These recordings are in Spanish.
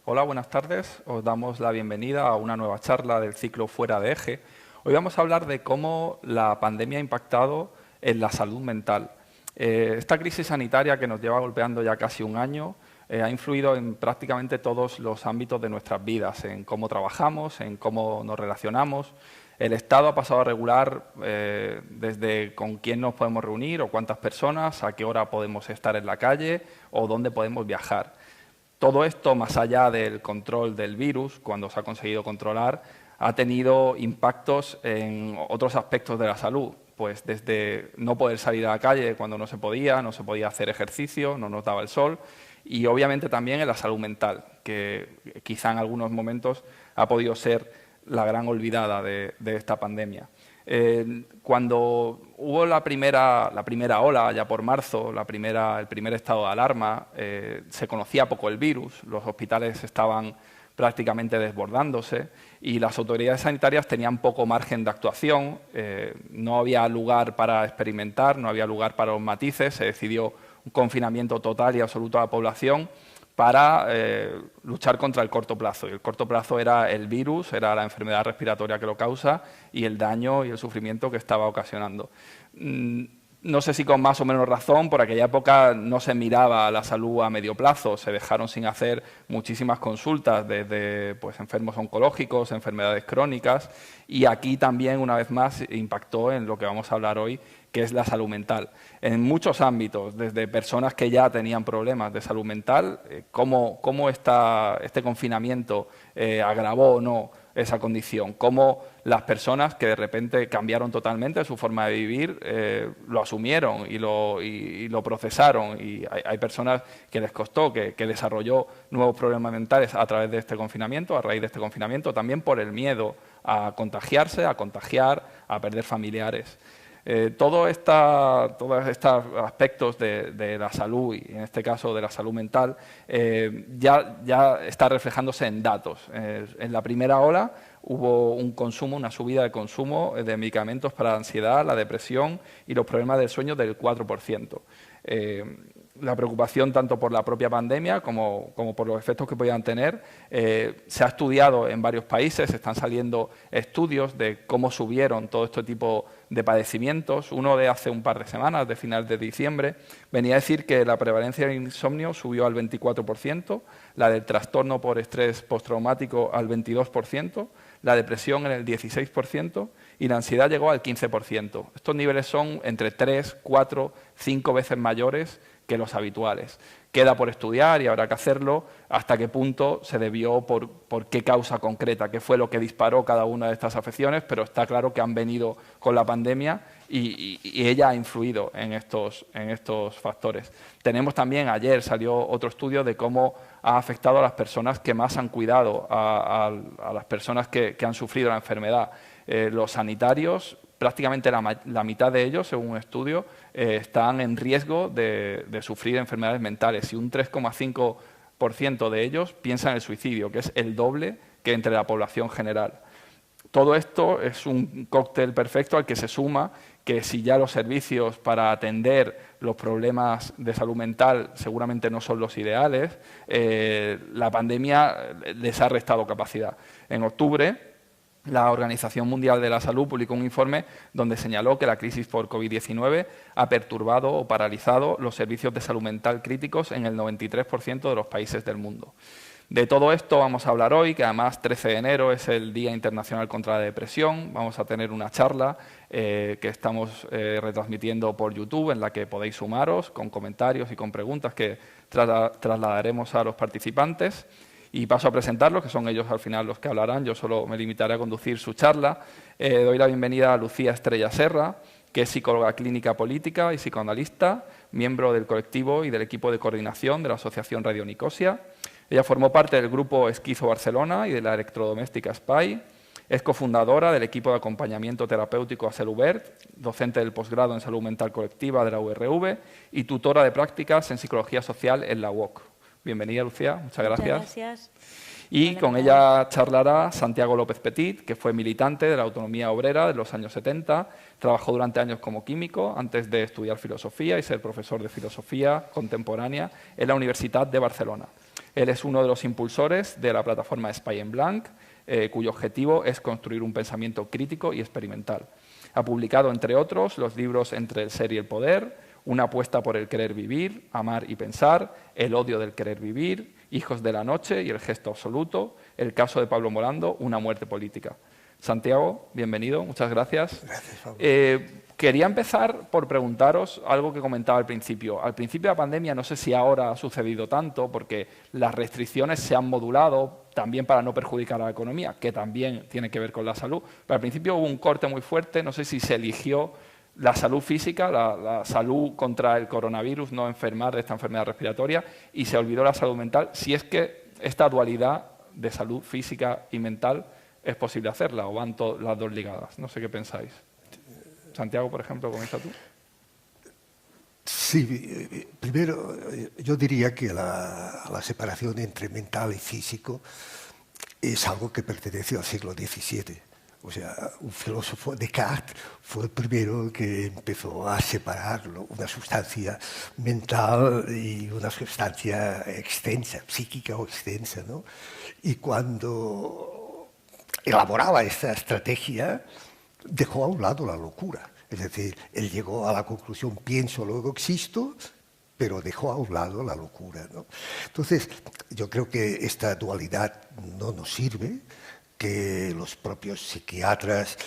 Hola, buenas tardes. Os damos la bienvenida a una nueva charla del ciclo Fuera de Eje. Hoy vamos a hablar de cómo la pandemia ha impactado en la salud mental. Esta crisis sanitaria que nos lleva golpeando ya casi un año ha influido en prácticamente todos los ámbitos de nuestras vidas, en cómo trabajamos, en cómo nos relacionamos. El Estado ha pasado a regular desde con quién nos podemos reunir o cuántas personas, a qué hora podemos estar en la calle o dónde podemos viajar. Todo esto, más allá del control del virus, cuando se ha conseguido controlar, ha tenido impactos en otros aspectos de la salud, pues desde no poder salir a la calle cuando no se podía hacer ejercicio, no nos daba el sol, y obviamente también en la salud mental, que quizá en algunos momentos ha podido ser la gran olvidada de esta pandemia. Cuando hubo la primera ola, ya por marzo, el primer estado de alarma, se conocía poco el virus, los hospitales estaban prácticamente desbordándose y las autoridades sanitarias tenían poco margen de actuación, no había lugar para experimentar, no había lugar para los matices, se decidió un confinamiento total y absoluto a la población para luchar contra el corto plazo. Y el corto plazo era el virus, era la enfermedad respiratoria que lo causa y el daño y el sufrimiento que estaba ocasionando. No sé si con más o menos razón, por aquella época no se miraba la salud a medio plazo, se dejaron sin hacer muchísimas consultas desde enfermos oncológicos, enfermedades crónicas, y aquí también, una vez más, impactó en lo que vamos a hablar hoy, que es la salud mental. En muchos ámbitos, desde personas que ya tenían problemas de salud mental, cómo este confinamiento agravó o no esa condición, cómo las personas que de repente cambiaron totalmente su forma de vivir lo asumieron y lo procesaron, y hay personas que les costó, que desarrolló nuevos problemas mentales a través de este confinamiento, a raíz de este confinamiento, también por el miedo a contagiarse, a contagiar, a perder familiares. Todos estos aspectos de la salud, y en este caso de la salud mental, ya está reflejándose en datos. En la primera ola hubo una subida de consumo de medicamentos para la ansiedad, la depresión y los problemas del sueño del 4%. La preocupación tanto por la propia pandemia como por los efectos que podían tener. Se ha estudiado en varios países, están saliendo estudios de cómo subieron todo este tipo de padecimientos. Uno de hace un par de semanas, de final de diciembre, venía a decir que la prevalencia del insomnio subió al 24%, la del trastorno por estrés postraumático al 22%, la depresión en el 16% y la ansiedad llegó al 15%. Estos niveles son entre 3, 4, 5 veces mayores que los habituales. Queda por estudiar y habrá que hacerlo hasta qué punto se debió, por qué causa concreta, qué fue lo que disparó cada una de estas afecciones, pero está claro que han venido con la pandemia y ella ha influido en estos factores. Tenemos también, ayer salió otro estudio de cómo ha afectado a las personas que más han cuidado, a las personas que han sufrido la enfermedad. Los sanitarios, prácticamente la mitad de ellos, según un estudio, están en riesgo de sufrir enfermedades mentales y un 3,5% de ellos piensan en el suicidio, que es el doble que entre la población general. Todo esto es un cóctel perfecto al que se suma que si ya los servicios para atender los problemas de salud mental seguramente no son los ideales, la pandemia les ha restado capacidad. En octubre, la Organización Mundial de la Salud publicó un informe donde señaló que la crisis por COVID-19 ha perturbado o paralizado los servicios de salud mental críticos en el 93% de los países del mundo. De todo esto vamos a hablar hoy, que además 13 de enero es el Día Internacional contra la Depresión. Vamos a tener una charla que estamos retransmitiendo por YouTube, en la que podéis sumaros con comentarios y con preguntas que trasladaremos a los participantes. Y paso a presentarlos, que son ellos al final los que hablarán. Yo solo me limitaré a conducir su charla. Doy la bienvenida a Lucía Estrella Serra, que es psicóloga clínica política y psicoanalista, miembro del colectivo y del equipo de coordinación de la Asociación Radio Nicosia. Ella formó parte del grupo Esquizo Barcelona y de la electrodoméstica SPY. Es cofundadora del equipo de acompañamiento terapéutico Acelubert, docente del posgrado en salud mental colectiva de la URV y tutora de prácticas en psicología social en la UOC. Bienvenida, Lucía. Muchas gracias. Muchas gracias. Y con ella charlará Santiago López Petit, que fue militante de la autonomía obrera de los años 70, trabajó durante años como químico antes de estudiar filosofía y ser profesor de filosofía contemporánea en la Universidad de Barcelona. Él es uno de los impulsores de la plataforma Espai en Blanc, cuyo objetivo es construir un pensamiento crítico y experimental. Ha publicado, entre otros, los libros Entre el ser y el poder, Una apuesta por el querer vivir, Amar y pensar, El odio del querer vivir, Hijos de la noche y el gesto absoluto, El caso de Pablo Morando, Una muerte política. Santiago, bienvenido, muchas gracias. Gracias, Pablo. Quería empezar por preguntaros algo que comentaba al principio. Al principio de la pandemia, no sé si ahora ha sucedido tanto, porque las restricciones se han modulado también para no perjudicar a la economía, que también tiene que ver con la salud. Pero al principio hubo un corte muy fuerte, no sé si se eligió la salud física, la salud contra el coronavirus, no enfermar de esta enfermedad respiratoria, y se olvidó la salud mental, si es que esta dualidad de salud física y mental es posible hacerla, o van las dos ligadas. No sé qué pensáis. Santiago, por ejemplo, comienza tú. Sí, primero yo diría que la separación entre mental y físico es algo que pertenece al siglo XVII. O sea, un filósofo, Descartes, fue el primero que empezó a separarlo, una sustancia mental y una sustancia extensa, psíquica o extensa, ¿no? Y cuando elaboraba esta estrategia, dejó a un lado la locura. Es decir, él llegó a la conclusión, pienso, luego existo, pero dejó a un lado la locura, ¿no? Entonces, yo creo que esta dualidad no nos sirve, que los propios psiquiatras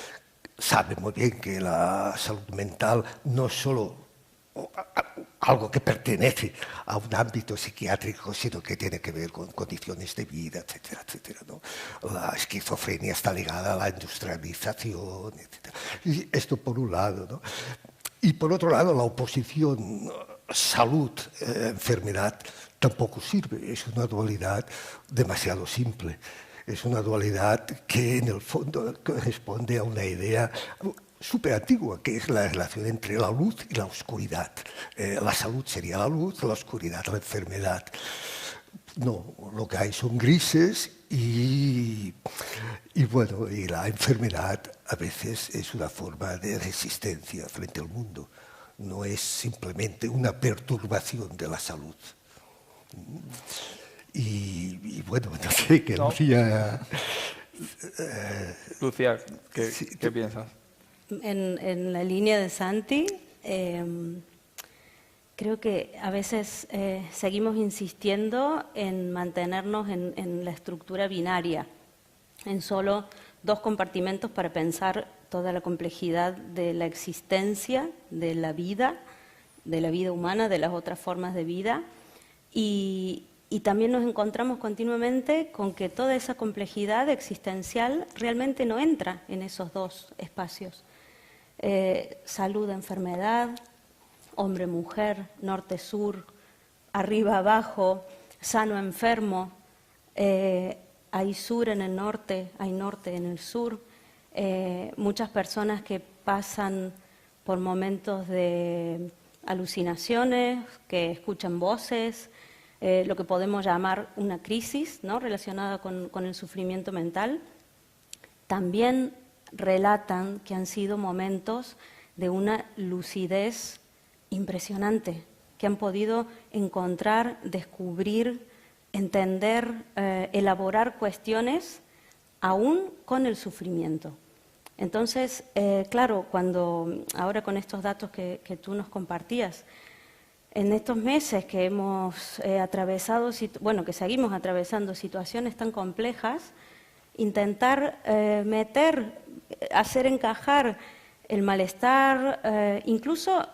saben muy bien que la salud mental no es solo algo que pertenece a un ámbito psiquiátrico, sino que tiene que ver con condiciones de vida, etcétera, etcétera, ¿no? La esquizofrenia está ligada a la industrialización, etcétera. Y esto por un lado, ¿no? Y por otro lado, la oposición salud-enfermedad tampoco sirve. Es una dualidad demasiado simple. Es una dualidad que en el fondo corresponde a una idea súper antigua, que es la relación entre la luz y la oscuridad. La salud sería la luz, la oscuridad la enfermedad. No, lo que hay son grises y bueno, y la enfermedad a veces es una forma de resistencia frente al mundo. No es simplemente una perturbación de la salud. Y bueno, no sé, que Lucía... Lucía, ¿qué piensas? En la línea de Santi, creo que a veces seguimos insistiendo en mantenernos en la estructura binaria, en solo dos compartimentos para pensar toda la complejidad de la existencia, de la vida humana, de las otras formas de vida, y también nos encontramos continuamente con que toda esa complejidad existencial realmente no entra en esos dos espacios. Salud, enfermedad, hombre-mujer, norte-sur, arriba-abajo, sano-enfermo, hay sur en el norte, hay norte en el sur, muchas personas que pasan por momentos de alucinaciones, que escuchan voces, lo que podemos llamar una crisis, ¿no?, relacionada con el sufrimiento mental. También relatan que han sido momentos de una lucidez impresionante, que han podido encontrar, descubrir, entender, elaborar cuestiones aún con el sufrimiento. Entonces, claro, ahora con estos datos que tú nos compartías, en estos meses que hemos atravesado, que seguimos atravesando situaciones tan complejas, intentar hacer encajar el malestar, incluso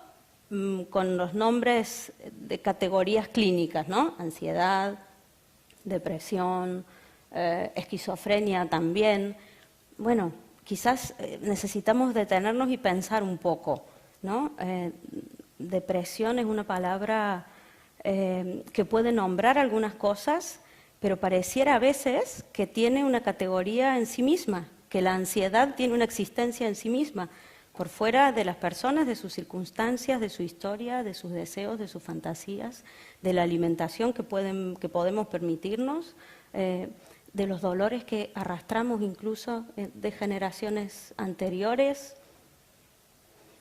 con los nombres de categorías clínicas, ¿no? Ansiedad, depresión, esquizofrenia también. Bueno, quizás necesitamos detenernos y pensar un poco, ¿no? Depresión es una palabra que puede nombrar algunas cosas, pero pareciera a veces que tiene una categoría en sí misma, que la ansiedad tiene una existencia en sí misma, por fuera de las personas, de sus circunstancias, de su historia, de sus deseos, de sus fantasías, de la alimentación que podemos permitirnos, de los dolores que arrastramos incluso de generaciones anteriores.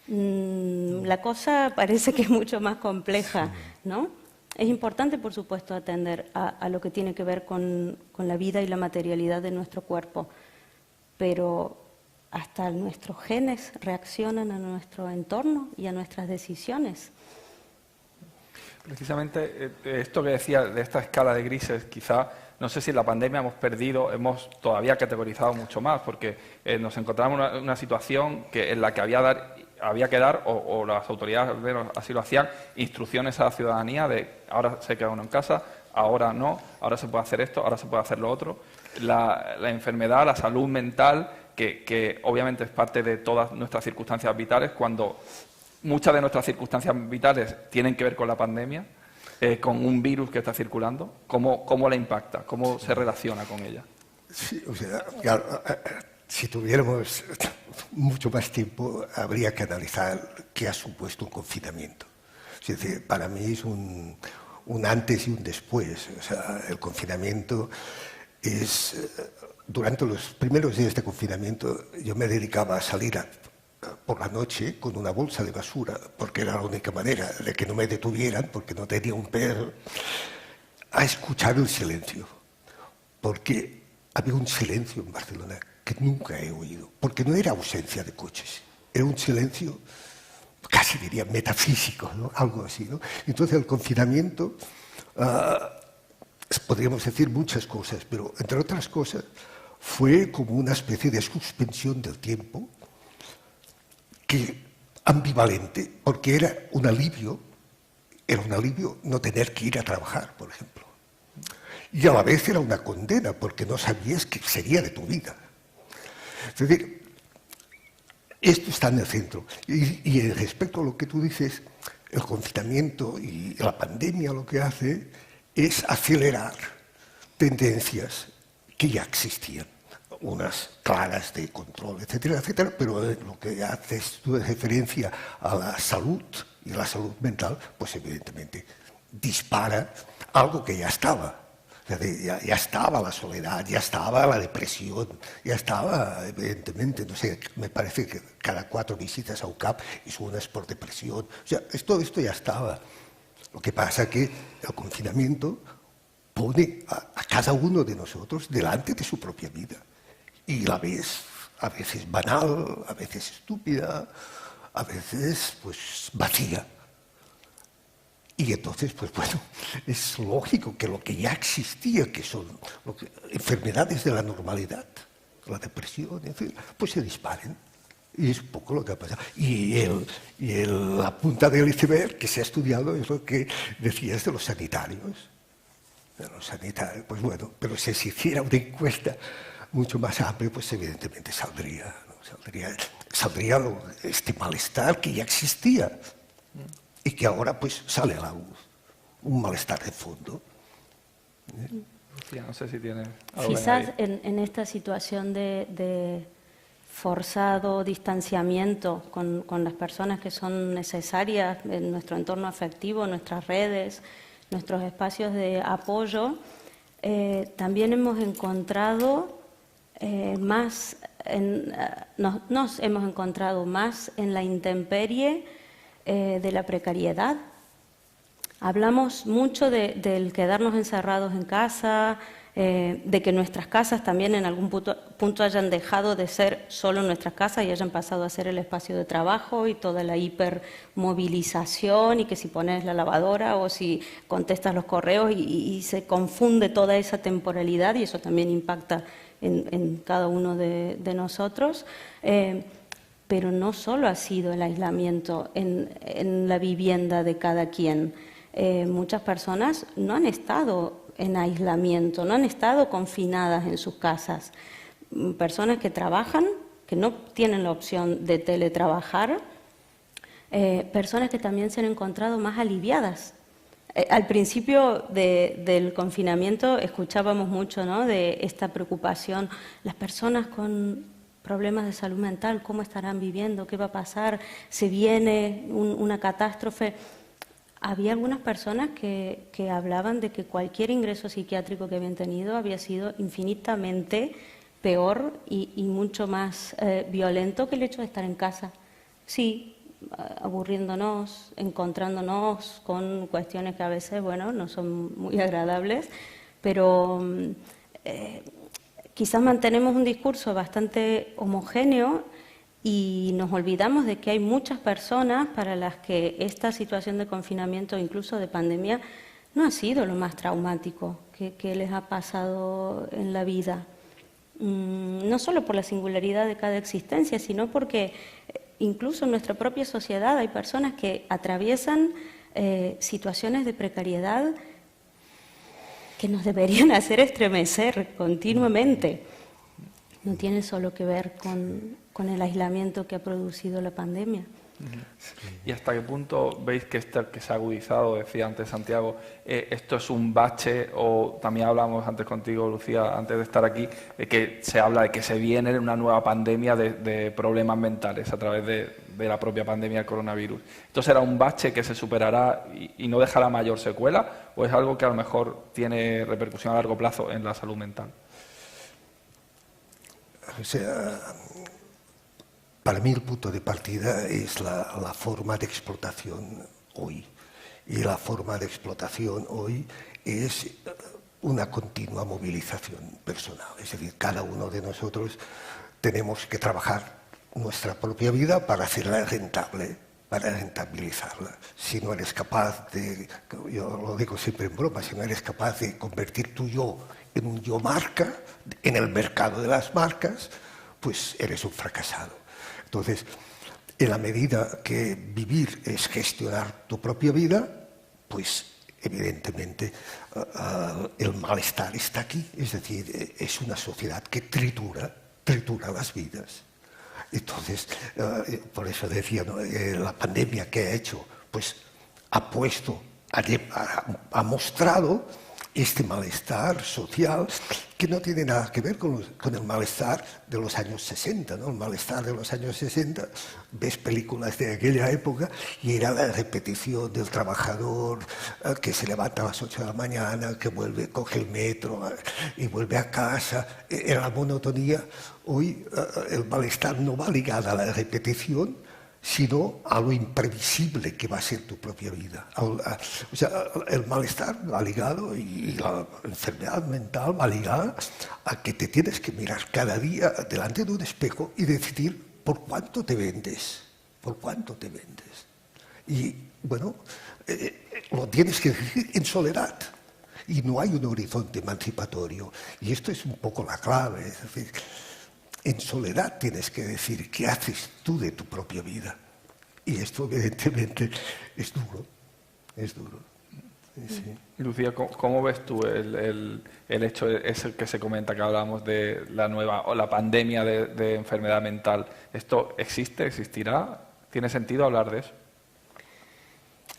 La cosa parece que es mucho más compleja, ¿no? Es importante, por supuesto, atender a lo que tiene que ver con la vida y la materialidad de nuestro cuerpo, pero hasta nuestros genes reaccionan a nuestro entorno y a nuestras decisiones. Precisamente esto que decía de esta escala de grises, quizá, no sé si en la pandemia hemos todavía categorizado mucho más, porque nos encontramos en una situación en la que había que dar, o las autoridades al menos así lo hacían, instrucciones a la ciudadanía de ahora se queda uno en casa, ahora no, ahora se puede hacer esto, ahora se puede hacer lo otro. La enfermedad, la salud mental, que obviamente es parte de todas nuestras circunstancias vitales, cuando muchas de nuestras circunstancias vitales tienen que ver con la pandemia, con un virus que está circulando. ¿Cómo la impacta? ¿Cómo se relaciona con ella? Sí, o sea, claro, si tuviéramos mucho más tiempo, habría que analizar qué ha supuesto un confinamiento. Es decir, para mí es un antes y un después. O sea, el confinamiento es... Durante los primeros días de confinamiento yo me dedicaba a salir por la noche con una bolsa de basura, porque era la única manera de que no me detuvieran, porque no tenía un perro, a escuchar el silencio. Porque había un silencio en Barcelona que nunca he oído, porque no era ausencia de coches, era un silencio casi diría metafísico, ¿no? Algo así, ¿no? Entonces el confinamiento, podríamos decir muchas cosas, pero entre otras cosas fue como una especie de suspensión del tiempo, que ambivalente, porque era un alivio no tener que ir a trabajar, por ejemplo. Y a la vez era una condena, porque no sabías qué sería de tu vida. Es decir, esto está en el centro. Y respecto a lo que tú dices, el confinamiento y la pandemia lo que hace es acelerar tendencias que ya existían, unas claras de control, etcétera, etcétera, pero lo que haces tú de referencia a la salud y la salud mental, pues evidentemente dispara algo que ya estaba. Ya estaba la soledad, ya estaba la depresión, ya estaba, evidentemente, no sé, me parece que cada 4 visitas a UCAP es una es por depresión. O sea, todo esto ya estaba. Lo que pasa es que el confinamiento pone a cada uno de nosotros delante de su propia vida. Y la ves a veces banal, a veces estúpida, a veces pues vacía. Y entonces, pues bueno, es lógico que lo que ya existía, que son enfermedades de la normalidad, la depresión, en fin, pues se disparen. Y es un poco lo que ha pasado. Y la punta del iceberg que se ha estudiado es lo que decías de los sanitarios. De los sanitarios, pues bueno, pero si se hiciera una encuesta mucho más amplia, pues evidentemente saldría, ¿no? Saldría este malestar que ya existía y que ahora pues sale a la luz, un malestar de fondo. No sé si tiene algo. Quizás en esta situación de forzado distanciamiento con las personas que son necesarias en nuestro entorno afectivo, nuestras redes, nuestros espacios de apoyo, también hemos encontrado nos hemos encontrado más en la intemperie de la precariedad. Hablamos mucho del quedarnos encerrados en casa, de que nuestras casas también en algún punto hayan dejado de ser solo nuestras casas y hayan pasado a ser el espacio de trabajo y toda la hipermovilización, y que si pones la lavadora o si contestas los correos y se confunde toda esa temporalidad, y eso también impacta en cada uno de nosotros. Pero no solo ha sido el aislamiento en la vivienda de cada quien. Muchas personas no han estado en aislamiento, no han estado confinadas en sus casas. Personas que trabajan, que no tienen la opción de teletrabajar, personas que también se han encontrado más aliviadas. Al principio del confinamiento escuchábamos mucho, ¿no?, de esta preocupación, las personas con problemas de salud mental, ¿cómo estarán viviendo? ¿Qué va a pasar? ¿Se viene una catástrofe? Había algunas personas que hablaban de que cualquier ingreso psiquiátrico que habían tenido había sido infinitamente peor y mucho más violento que el hecho de estar en casa. Sí, aburriéndonos, encontrándonos con cuestiones que a veces, bueno, no son muy agradables, pero quizás mantenemos un discurso bastante homogéneo y nos olvidamos de que hay muchas personas para las que esta situación de confinamiento, incluso de pandemia, no ha sido lo más traumático que les ha pasado en la vida. No solo por la singularidad de cada existencia, sino porque incluso en nuestra propia sociedad hay personas que atraviesan situaciones de precariedad que nos deberían hacer estremecer continuamente. No tiene solo que ver con el aislamiento que ha producido la pandemia. ¿Y hasta qué punto veis que que se ha agudizado, decía antes Santiago, esto es un bache, o también hablamos antes contigo, Lucía, antes de estar aquí, que se habla de que se viene una nueva pandemia de problemas mentales a través de la propia pandemia del coronavirus? ¿Esto será un bache que se superará y no dejará mayor secuela, o es algo que a lo mejor tiene repercusión a largo plazo en la salud mental? O sea, para mí el punto de partida es la forma de explotación hoy. Y la forma de explotación hoy es una continua movilización personal. Es decir, cada uno de nosotros tenemos que trabajar nuestra propia vida para hacerla rentable, para rentabilizarla. Si no eres capaz de, yo lo digo siempre en broma, si no eres capaz de convertir tu yo en un yo marca, en el mercado de las marcas, pues eres un fracasado. Entonces, en la medida que vivir es gestionar tu propia vida, pues evidentemente el malestar está aquí. Es decir, es una sociedad que tritura las vidas. Entonces, por eso decía, ¿no? La pandemia que ha hecho, pues ha mostrado este malestar social que no tiene nada que ver con el malestar de los años 60, ¿no? El malestar de los años 60, ves películas de aquella época y era la repetición del trabajador que se levanta a las 8 de la mañana, que vuelve, coge el metro y vuelve a casa, era la monotonía. Hoy el malestar no va ligado a la repetición, sino a lo imprevisible que va a ser tu propia vida. O sea, el malestar va ligado, y la enfermedad mental va ligada a que te tienes que mirar cada día delante de un espejo y decidir por cuánto te vendes, por cuánto te vendes. Y bueno, lo tienes que decir en soledad. Y no hay un horizonte emancipatorio. Y esto es un poco la clave. Es decir, en soledad tienes que decir qué haces tú de tu propia vida. Y esto evidentemente es duro, es duro. Sí. Lucía, ¿cómo ves tú el hecho ese que se comenta, que hablamos de la nueva o la pandemia de enfermedad mental? ¿Esto existe, existirá? ¿Tiene sentido hablar de eso?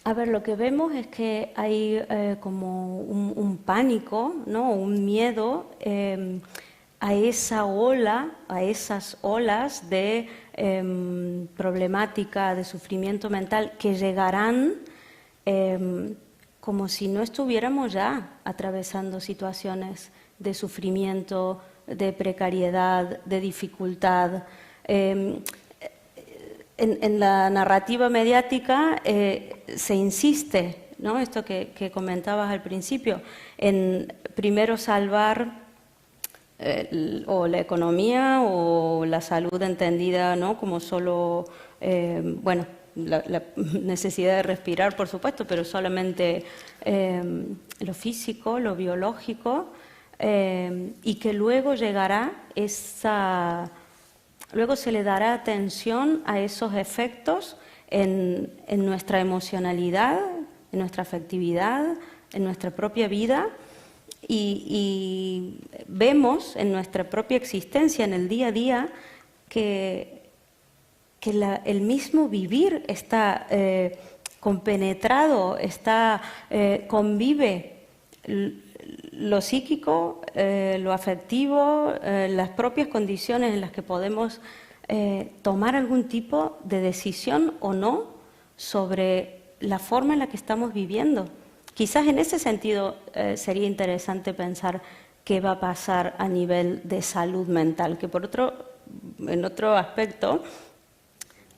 A ver, lo que vemos es que hay como un pánico, ¿no? Un miedo a esa ola, a esas olas de problemática, de sufrimiento mental que llegarán como si no estuviéramos ya atravesando situaciones de sufrimiento, de precariedad, de dificultad. En la narrativa mediática se insiste, ¿no? Esto que comentabas al principio, en primero salvar o la economía o la salud entendida, ¿no? Como solo, bueno, la necesidad de respirar, por supuesto, pero solamente lo físico, lo biológico, y que luego llegará luego se le dará atención a esos efectos en nuestra emocionalidad, en nuestra afectividad, en nuestra propia vida. Y vemos en nuestra propia existencia, en el día a día, que el mismo vivir está compenetrado, convive lo psíquico, lo afectivo, las propias condiciones en las que podemos tomar algún tipo de decisión o no sobre la forma en la que estamos viviendo. Quizás en ese sentido sería interesante pensar qué va a pasar a nivel de salud mental, que en otro aspecto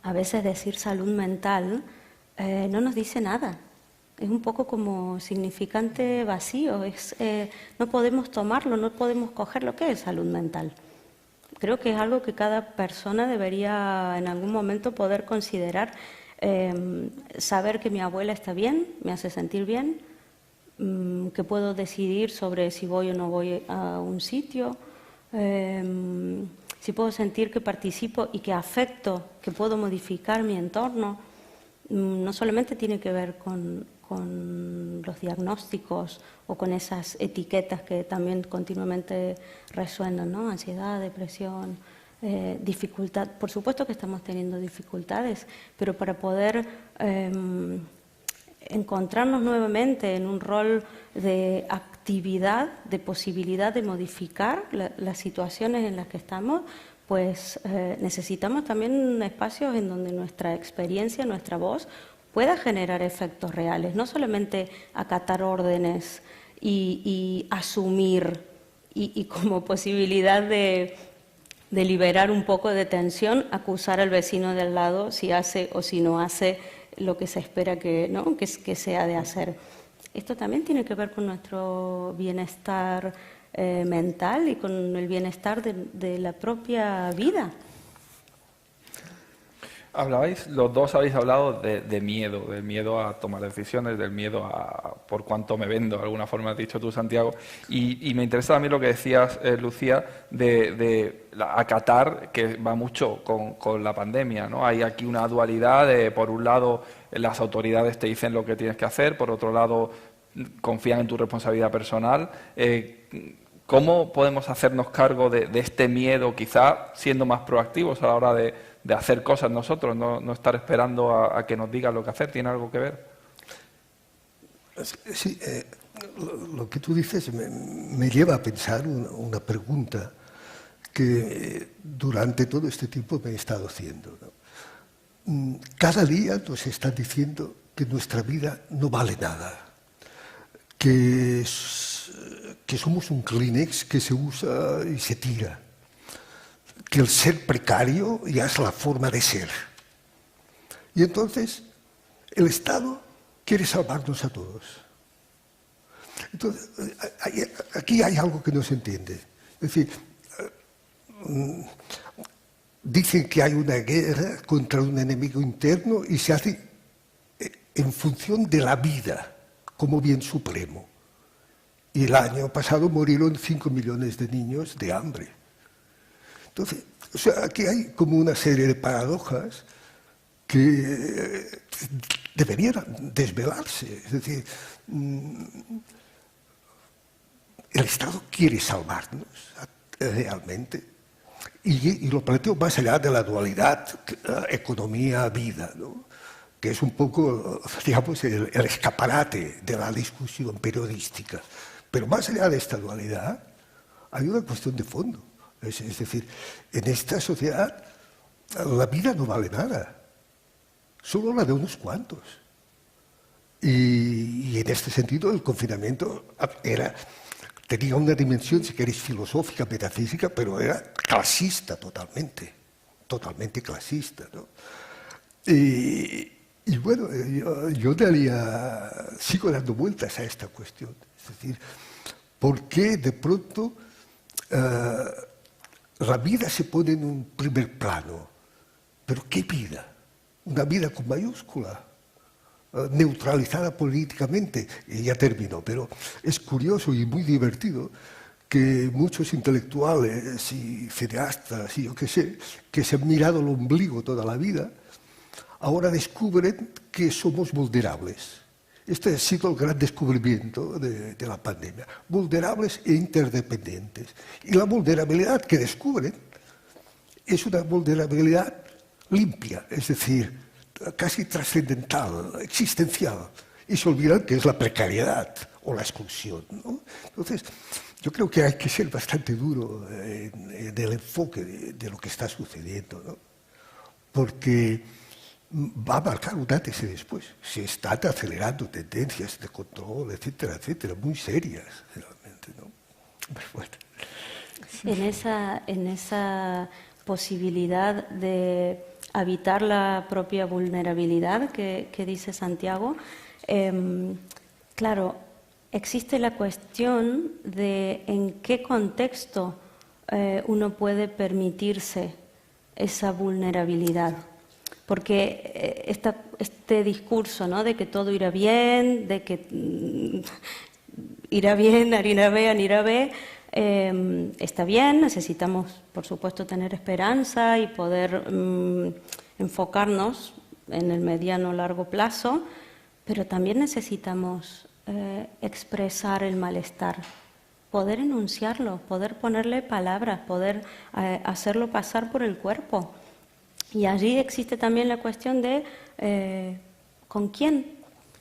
a veces decir salud mental no nos dice nada. Es un poco como significante vacío. No podemos tomarlo, no podemos cogerlo. ¿Qué es salud mental? Creo que es algo que cada persona debería en algún momento poder considerar. Saber que mi abuela está bien, me hace sentir bien, que puedo decidir sobre si voy o no voy a un sitio, si puedo sentir que participo y que afecto, que puedo modificar mi entorno. No solamente tiene que ver con los diagnósticos o con esas etiquetas que también continuamente resuenan, ¿no? Ansiedad, depresión, dificultad. Por supuesto que estamos teniendo dificultades, pero para poder encontrarnos nuevamente en un rol de actividad, de posibilidad de modificar las situaciones en las que estamos, pues necesitamos también espacios en donde nuestra experiencia, nuestra voz, pueda generar efectos reales, no solamente acatar órdenes y asumir y como posibilidad de liberar un poco de tensión, acusar al vecino de al lado si hace o si no hace lo que se espera que se ha de hacer. Esto también tiene que ver con nuestro bienestar mental y con el bienestar de la propia vida. Los dos habéis hablado de miedo, del miedo a tomar decisiones, del miedo a por cuánto me vendo, de alguna forma has dicho tú, Santiago, y me interesa también lo que decías, Lucía, de acatar, que va mucho con la pandemia, ¿no? Hay aquí una dualidad de, por un lado, las autoridades te dicen lo que tienes que hacer, por otro lado, confían en tu responsabilidad personal. ¿Cómo podemos hacernos cargo de este miedo, quizá siendo más proactivos a la hora de hacer cosas nosotros, no estar esperando a que nos digan lo que hacer? ¿Tiene algo que ver? Sí, lo que tú dices me lleva a pensar una pregunta que durante todo este tiempo me he estado haciendo, ¿no? Cada día nos están diciendo que nuestra vida no vale nada, que somos un Kleenex que se usa y se tira, que el ser precario ya es la forma de ser. Y entonces el Estado quiere salvarnos a todos. Entonces, aquí hay algo que no se entiende. Es decir, dicen que hay una guerra contra un enemigo interno y se hace en función de la vida como bien supremo. Y el año pasado murieron 5 millones de niños de hambre. Entonces, o sea, aquí hay como una serie de paradojas que deberían desvelarse. Es decir, el Estado quiere salvarnos realmente y lo planteo más allá de la dualidad economía-vida, ¿no? Que es un poco, digamos, el escaparate de la discusión periodística. Pero más allá de esta dualidad hay una cuestión de fondo. Es decir, en esta sociedad la vida no vale nada, solo la de unos cuantos. Y en este sentido el confinamiento tenía una dimensión, si queréis, filosófica, metafísica, pero era clasista totalmente clasista, ¿no? Y bueno, yo sigo dando vueltas a esta cuestión. Es decir, ¿por qué de pronto la vida se pone en un primer plano? ¿Pero qué vida? Una vida con mayúscula, neutralizada políticamente. Y ya terminó, pero es curioso y muy divertido que muchos intelectuales y cineastas y yo qué sé, que se han mirado el ombligo toda la vida, ahora descubren que somos vulnerables. Este ha sido el gran descubrimiento de la pandemia. Vulnerables e interdependientes. Y la vulnerabilidad que descubren es una vulnerabilidad limpia, es decir, casi trascendental, existencial. Y se olvidan que es la precariedad o la exclusión, ¿no? Entonces, yo creo que hay que ser bastante duro en el enfoque de lo que está sucediendo, ¿no? Porque va a marcar un antes y después. Se están acelerando tendencias de control, etcétera, etcétera, muy serias, realmente, ¿no? Bueno. En esa posibilidad de habitar la propia vulnerabilidad que dice Santiago, claro, existe la cuestión de en qué contexto uno puede permitirse esa vulnerabilidad. Porque este discurso, ¿no?, de que todo irá bien, de que irá bien, anirá bien, anirá bien, está bien, necesitamos, por supuesto, tener esperanza y poder enfocarnos en el mediano o largo plazo, pero también necesitamos expresar el malestar, poder enunciarlo, poder ponerle palabras, poder hacerlo pasar por el cuerpo. Y allí existe también la cuestión de ¿con quién?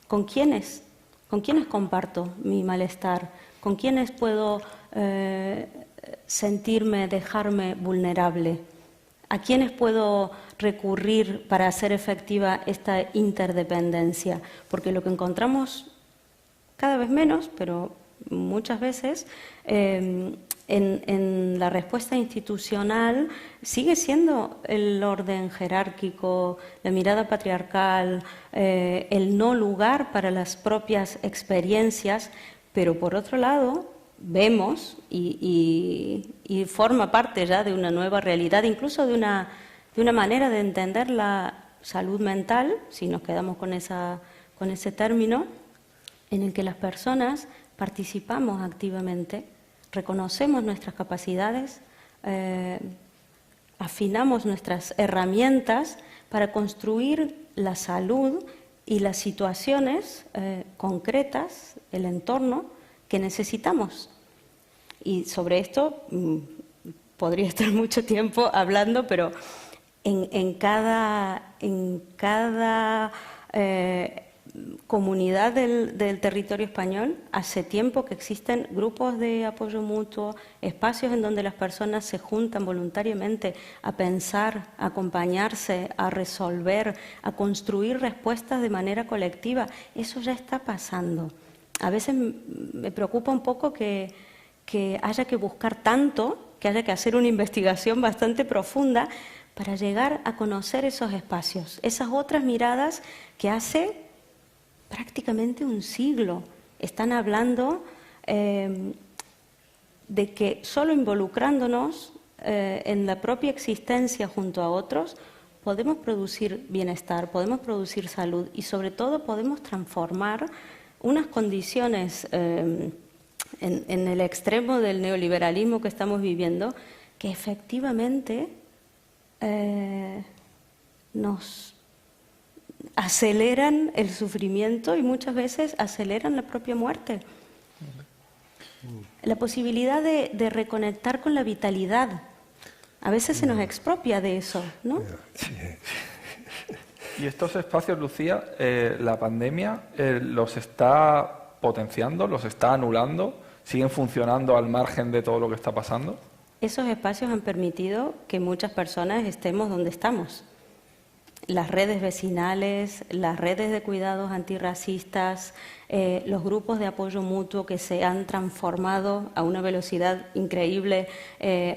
¿Con quiénes? ¿Con quiénes comparto mi malestar? ¿Con quiénes puedo sentirme, dejarme vulnerable? ¿A quiénes puedo recurrir para hacer efectiva esta interdependencia? Porque lo que encontramos cada vez menos, pero muchas veces, en la respuesta institucional sigue siendo el orden jerárquico, la mirada patriarcal, el no lugar para las propias experiencias, pero por otro lado vemos y forma parte ya de una nueva realidad, incluso de una manera de entender la salud mental, si nos quedamos con ese término, en el que las personas participamos activamente, reconocemos nuestras capacidades, afinamos nuestras herramientas para construir la salud y las situaciones concretas, el entorno que necesitamos. Y sobre esto podría estar mucho tiempo hablando, pero en cada comunidad del territorio español hace tiempo que existen grupos de apoyo mutuo, espacios en donde las personas se juntan voluntariamente a pensar, a acompañarse, a resolver, a construir respuestas de manera colectiva. Eso ya está pasando. A veces me preocupa un poco que haya que buscar tanto, que haya que hacer una investigación bastante profunda para llegar a conocer esos espacios, esas otras miradas que hace prácticamente un siglo están hablando de que solo involucrándonos en la propia existencia junto a otros podemos producir bienestar, podemos producir salud y sobre todo podemos transformar unas condiciones en el extremo del neoliberalismo que estamos viviendo que efectivamente nos aceleran el sufrimiento y muchas veces aceleran la propia muerte. La posibilidad de reconectar con la vitalidad. A veces se nos expropia de eso, ¿no? Y estos espacios, Lucía, la pandemia los está potenciando, los está anulando, siguen funcionando al margen de todo lo que está pasando. Esos espacios han permitido que muchas personas estemos donde estamos. Las redes vecinales, las redes de cuidados antirracistas, los grupos de apoyo mutuo que se han transformado a una velocidad increíble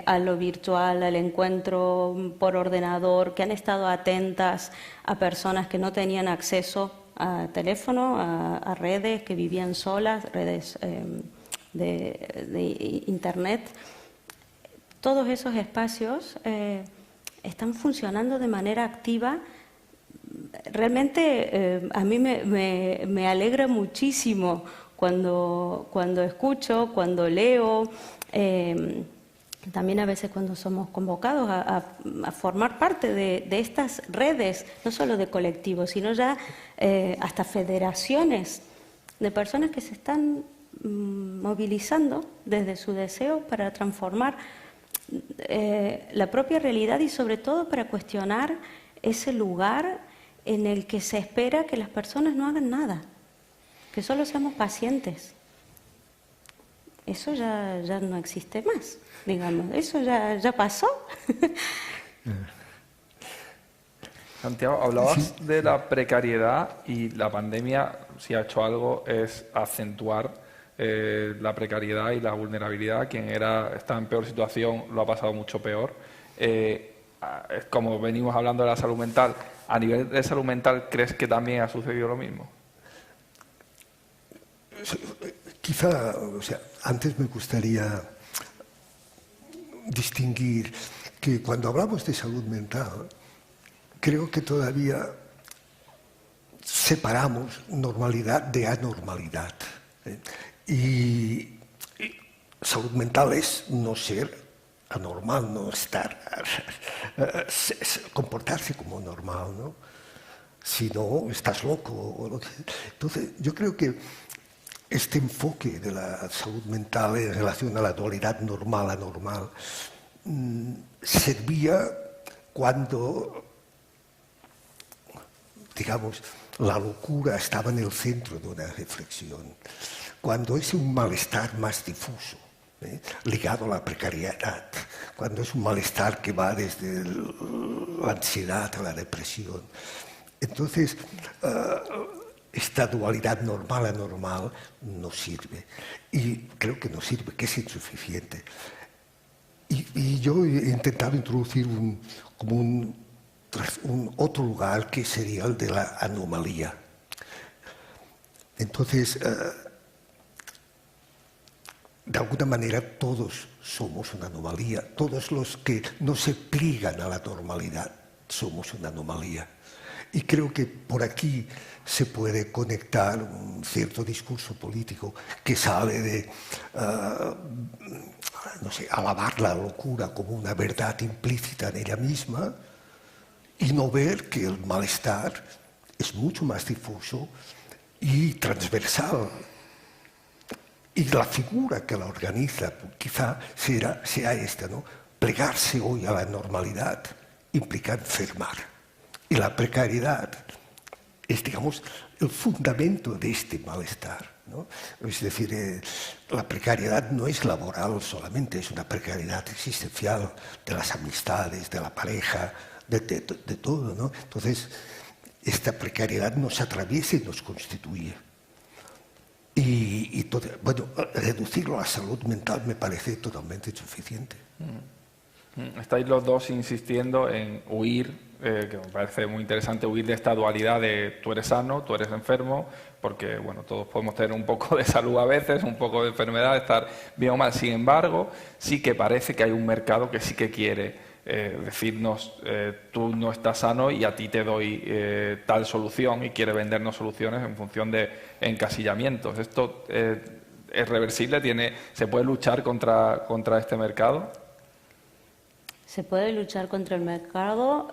a lo virtual, al encuentro por ordenador, que han estado atentas a personas que no tenían acceso a teléfono, a redes, que vivían solas, redes de Internet. Todos esos espacios están funcionando de manera activa. Realmente a mí me alegra muchísimo cuando escucho, cuando leo, también a veces cuando somos convocados a formar parte de estas redes, no solo de colectivos, sino ya hasta federaciones de personas que se están movilizando desde su deseo para transformar la propia realidad y sobre todo para cuestionar ese lugar en el que se espera que las personas no hagan nada, que solo seamos pacientes. Eso ya no existe más, digamos, eso ya pasó. Santiago, hablabas de la precariedad y la pandemia, si ha hecho algo, es acentuar la precariedad y la vulnerabilidad. Quien está en peor situación lo ha pasado mucho peor. como venimos hablando de la salud mental, a nivel de salud mental, ¿crees que también ha sucedido lo mismo? Quizá, antes me gustaría distinguir que cuando hablamos de salud mental, creo que todavía separamos normalidad de anormalidad. Y salud mental es no ser anormal, no estar, comportarse como normal, ¿no? Si no, estás loco. Entonces, yo creo que este enfoque de la salud mental en relación a la dualidad normal-anormal servía cuando, digamos, la locura estaba en el centro de una reflexión, cuando es un malestar más difuso, ligado a la precariedad, cuando es un malestar que va desde la ansiedad a la depresión. Entonces, esta dualidad normal-anormal no sirve. Y creo que no sirve, que es insuficiente. Y yo he intentado introducir un otro lugar que sería el de la anomalía. Entonces, de alguna manera todos somos una anomalía. Todos los que no se pliegan a la normalidad somos una anomalía. Y creo que por aquí se puede conectar un cierto discurso político que sale de, alabar la locura como una verdad implícita en ella misma y no ver que el malestar es mucho más difuso y transversal. Y la figura que la organiza quizá sea esta, ¿no? Plegarse hoy a la normalidad implica enfermar. Y la precariedad es, digamos, el fundamento de este malestar, ¿no? Es decir, la precariedad no es laboral solamente, es una precariedad existencial de las amistades, de la pareja, de todo, ¿no? Entonces, esta precariedad nos atraviesa y nos constituye. Y reducirlo a la salud mental me parece totalmente insuficiente. Estáis los dos insistiendo en huir, que me parece muy interesante, huir de esta dualidad de tú eres sano, tú eres enfermo, porque bueno, todos podemos tener un poco de salud a veces, un poco de enfermedad, estar bien o mal. Sin embargo, sí que parece que hay un mercado que sí que quiere decirnos tú no estás sano y a ti te doy tal solución, y quiere vendernos soluciones en función de encasillamientos. ¿Esto es reversible? ¿Se puede luchar contra este mercado? Se puede luchar contra el mercado,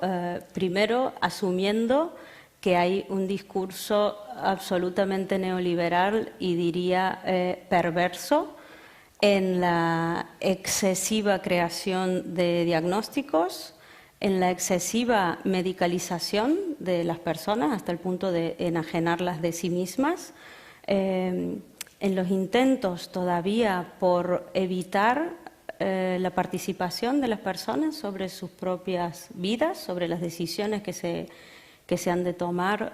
primero asumiendo que hay un discurso absolutamente neoliberal y diría perverso en la excesiva creación de diagnósticos, en la excesiva medicalización de las personas hasta el punto de enajenarlas de sí mismas, en los intentos todavía por evitar la participación de las personas sobre sus propias vidas, sobre las decisiones que se han de tomar,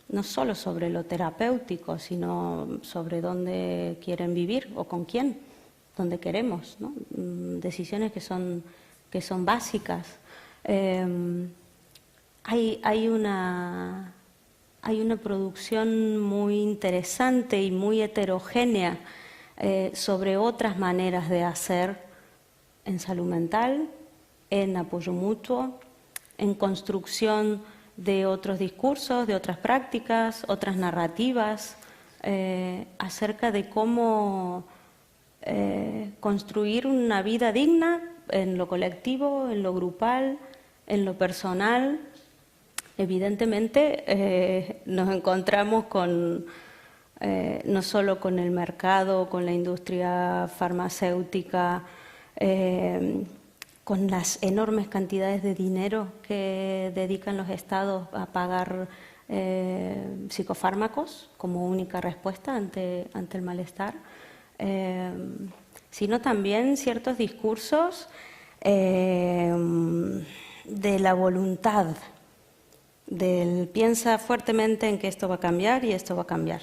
no solo sobre lo terapéutico, sino sobre dónde quieren vivir o con quién, dónde queremos, ¿no? Decisiones que son básicas. Hay una producción muy interesante y muy heterogénea sobre otras maneras de hacer en salud mental, en apoyo mutuo, en construcción de otros discursos, de otras prácticas, otras narrativas, acerca de cómo construir una vida digna en lo colectivo, en lo grupal, en lo personal. Evidentemente nos encontramos con no solo con el mercado, con la industria farmacéutica, con las enormes cantidades de dinero que dedican los estados a pagar psicofármacos como única respuesta ante el malestar, sino también ciertos discursos de la voluntad, del piensa fuertemente en que esto va a cambiar y esto va a cambiar.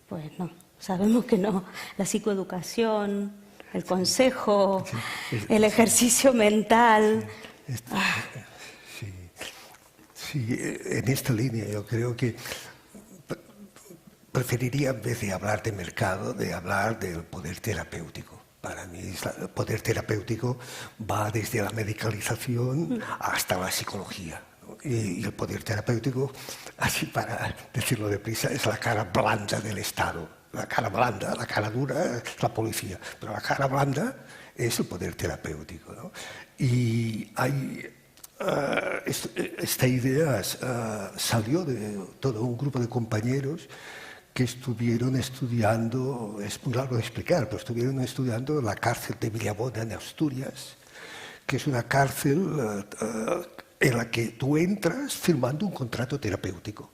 Pues no, sabemos que no. La psicoeducación, el consejo, el ejercicio mental, Sí, en esta línea yo creo que preferiría, en vez de hablar de mercado, de hablar del poder terapéutico. Para mí el poder terapéutico va desde la medicalización hasta la psicología, ¿no? Y el poder terapéutico, así para decirlo deprisa, es la cara blanda del Estado. La cara blanda, la cara dura es la policía, pero la cara blanda es el poder terapéutico, ¿no? Y hay... esta idea salió de todo un grupo de compañeros que estuvieron estudiando, es muy largo de explicar, pero estuvieron estudiando la cárcel de Villabona en Asturias, que es una cárcel en la que tú entras firmando un contrato terapéutico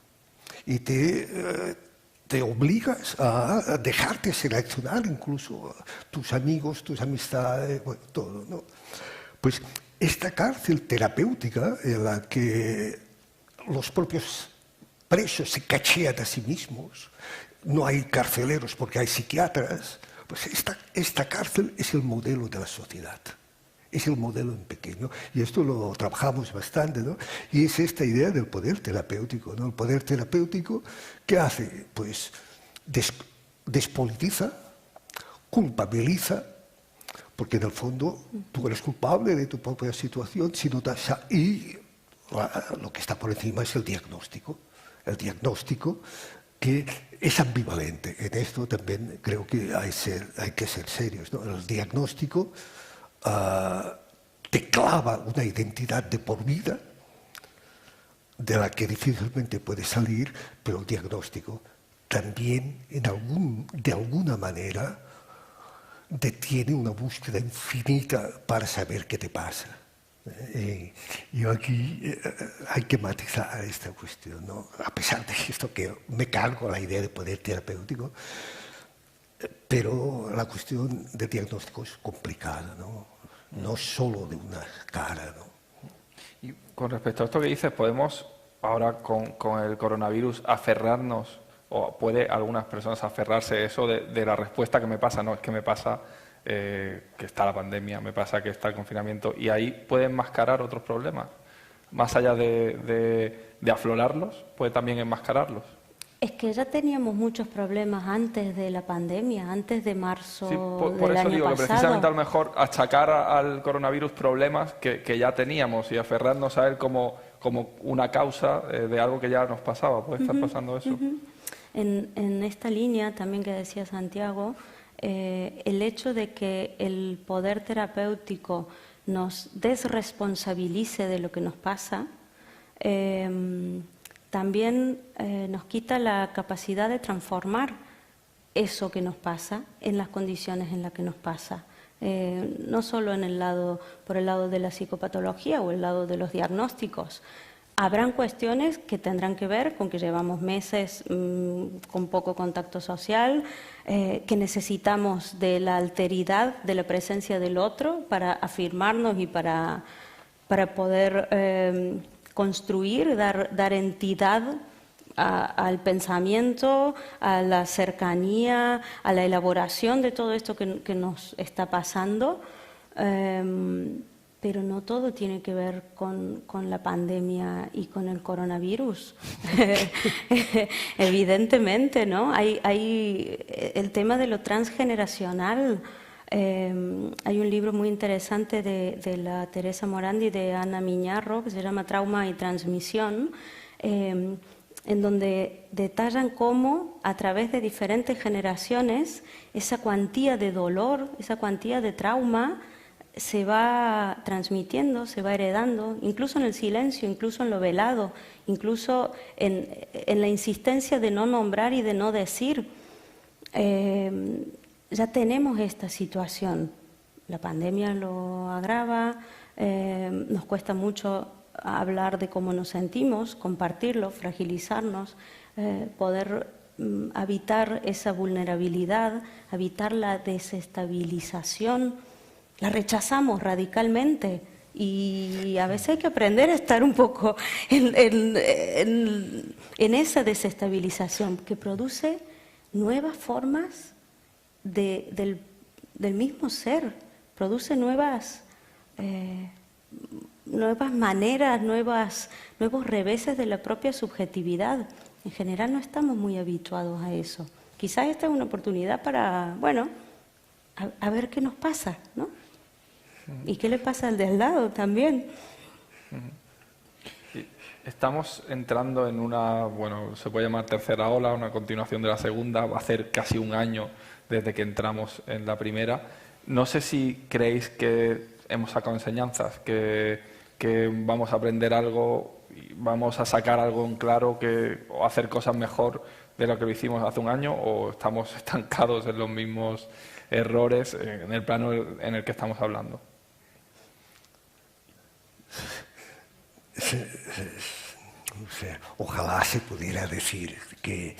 y te obligas a dejarte seleccionar incluso tus amigos, tus amistades, bueno, todo, ¿no? Pues esta cárcel terapéutica en la que los propios presos se cachean a sí mismos, no hay carceleros porque hay psiquiatras, pues esta cárcel es el modelo de la sociedad, es el modelo en pequeño, y esto lo trabajamos bastante, ¿no? Y es esta idea del poder terapéutico, ¿no? El poder terapéutico, ¿qué hace? Pues despolitiza, culpabiliza, porque en el fondo tú eres culpable de tu propia situación, y lo que está por encima es el diagnóstico que es ambivalente. En esto también creo que hay que ser serios, ¿no? El diagnóstico te clava una identidad de por vida de la que difícilmente puedes salir, pero el diagnóstico también de alguna manera detiene una búsqueda infinita para saber qué te pasa. Yo aquí hay que matizar esta cuestión, ¿no? A pesar de esto que me cargo la idea de poder terapéutico, pero la cuestión del diagnóstico es complicada, ¿no? No solo de una cara, ¿no? Y con respecto a esto que dices, ¿podemos ahora con el coronavirus aferrarnos, o puede algunas personas aferrarse eso de la respuesta que me pasa? No, es que me pasa que está la pandemia, me pasa que está el confinamiento, y ahí puede enmascarar otros problemas. Más allá de aflorarlos, puede también enmascararlos. Es que ya teníamos muchos problemas antes de la pandemia, antes de marzo Sí, por del eso año digo que pasado. precisamente a lo mejor achacar al coronavirus problemas que ya teníamos y aferrarnos a él como una causa de algo que ya nos pasaba. ¿Puede estar pasando eso? En esta línea también que decía Santiago, el hecho de que el poder terapéutico nos desresponsabilice de lo que nos pasa, también nos quita la capacidad de transformar eso que nos pasa en las condiciones en las que nos pasa. No solo por el lado de la psicopatología o el lado de los diagnósticos. Habrán cuestiones que tendrán que ver con que llevamos meses con poco contacto social, que necesitamos de la alteridad, de la presencia del otro para afirmarnos y para poder construir, dar entidad al pensamiento, a la cercanía, a la elaboración de todo esto que nos está pasando. Pero no todo tiene que ver con la pandemia y con el coronavirus. Evidentemente, ¿no? Hay el tema de lo transgeneracional. Hay un libro muy interesante de la Teresa Morandi y de Ana Miñarro que se llama Trauma y Transmisión, en donde detallan cómo a través de diferentes generaciones esa cuantía de dolor, esa cuantía de trauma se va transmitiendo, se va heredando, incluso en el silencio, incluso en lo velado, incluso en la insistencia de no nombrar y de no decir. Ya tenemos esta situación. La pandemia lo agrava, nos cuesta mucho hablar de cómo nos sentimos, compartirlo, fragilizarnos, poder habitar esa vulnerabilidad, habitar la desestabilización. La rechazamos radicalmente y a veces hay que aprender a estar un poco en esa desestabilización que produce nuevas formas del mismo ser, produce nuevos nuevas maneras, nuevos reveses de la propia subjetividad. En general no estamos muy habituados a eso. Quizás esta es una oportunidad para, bueno, a ver qué nos pasa, ¿no? ¿Y qué le pasa al de al lado también? Estamos entrando en una, bueno, se puede llamar tercera ola, una continuación de la segunda. Va a ser casi un año desde que entramos en la primera. No sé si creéis que hemos sacado enseñanzas, que vamos a aprender algo, vamos a sacar algo en claro, o hacer cosas mejor de lo que lo hicimos hace un año, o estamos estancados en los mismos errores en el plano en el que estamos hablando. Ojalá se pudiera decir que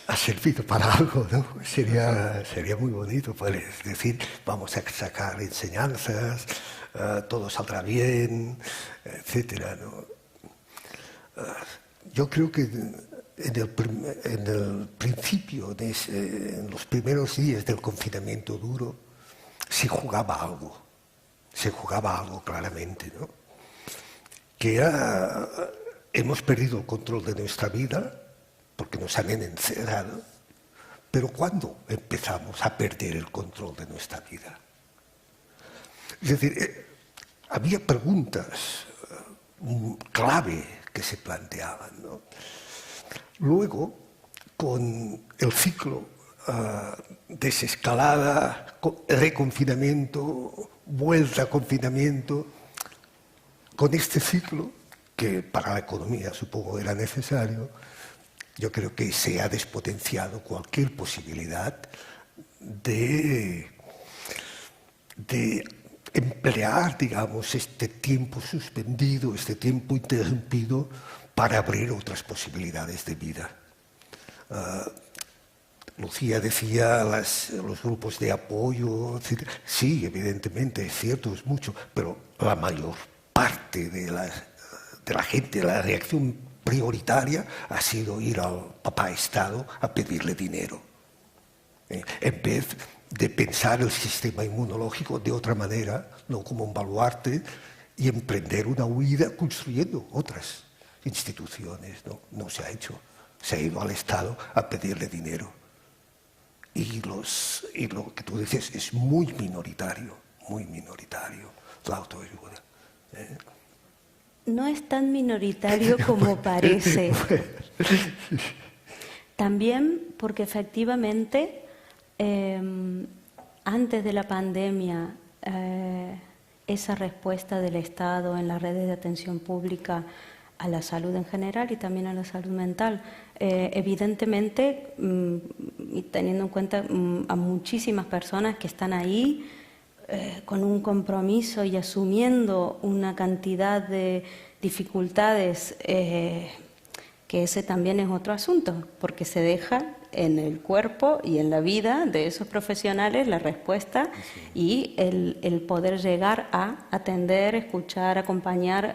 ha servido para algo, ¿no? Sería muy bonito poder decir, vamos a sacar enseñanzas, todo saldrá bien, etcétera, ¿no? Yo creo que en el principio, en los primeros días del confinamiento duro, se jugaba algo claramente, ¿no? Que hemos perdido el control de nuestra vida porque nos han encerrado, pero ¿cuándo empezamos a perder el control de nuestra vida? Es decir, había preguntas clave que se planteaban, ¿no? Luego, con el ciclo desescalada, reconfinamiento, vuelta a confinamiento, con este ciclo, que para la economía supongo era necesario, yo creo que se ha despotenciado cualquier posibilidad de emplear, digamos, este tiempo suspendido, este tiempo interrumpido, para abrir otras posibilidades de vida. Lucía decía los grupos de apoyo, etc. Sí, evidentemente, es cierto, es mucho, pero la mayor parte de la gente, la reacción prioritaria ha sido ir al papá Estado a pedirle dinero, en vez de pensar el sistema inmunológico de otra manera, no como un baluarte, y emprender una huida construyendo otras instituciones. No se ha hecho, se ha ido al Estado a pedirle dinero. Y lo que tú dices es muy minoritario, la autoayuda. No es tan minoritario como parece. También porque efectivamente, antes de la pandemia, esa respuesta del Estado en las redes de atención pública a la salud en general y también a la salud mental, evidentemente, y teniendo en cuenta a muchísimas personas que están ahí, con un compromiso y asumiendo una cantidad de dificultades, que ese también es otro asunto, porque se deja en el cuerpo y en la vida de esos profesionales la respuesta y el poder llegar a atender, escuchar, acompañar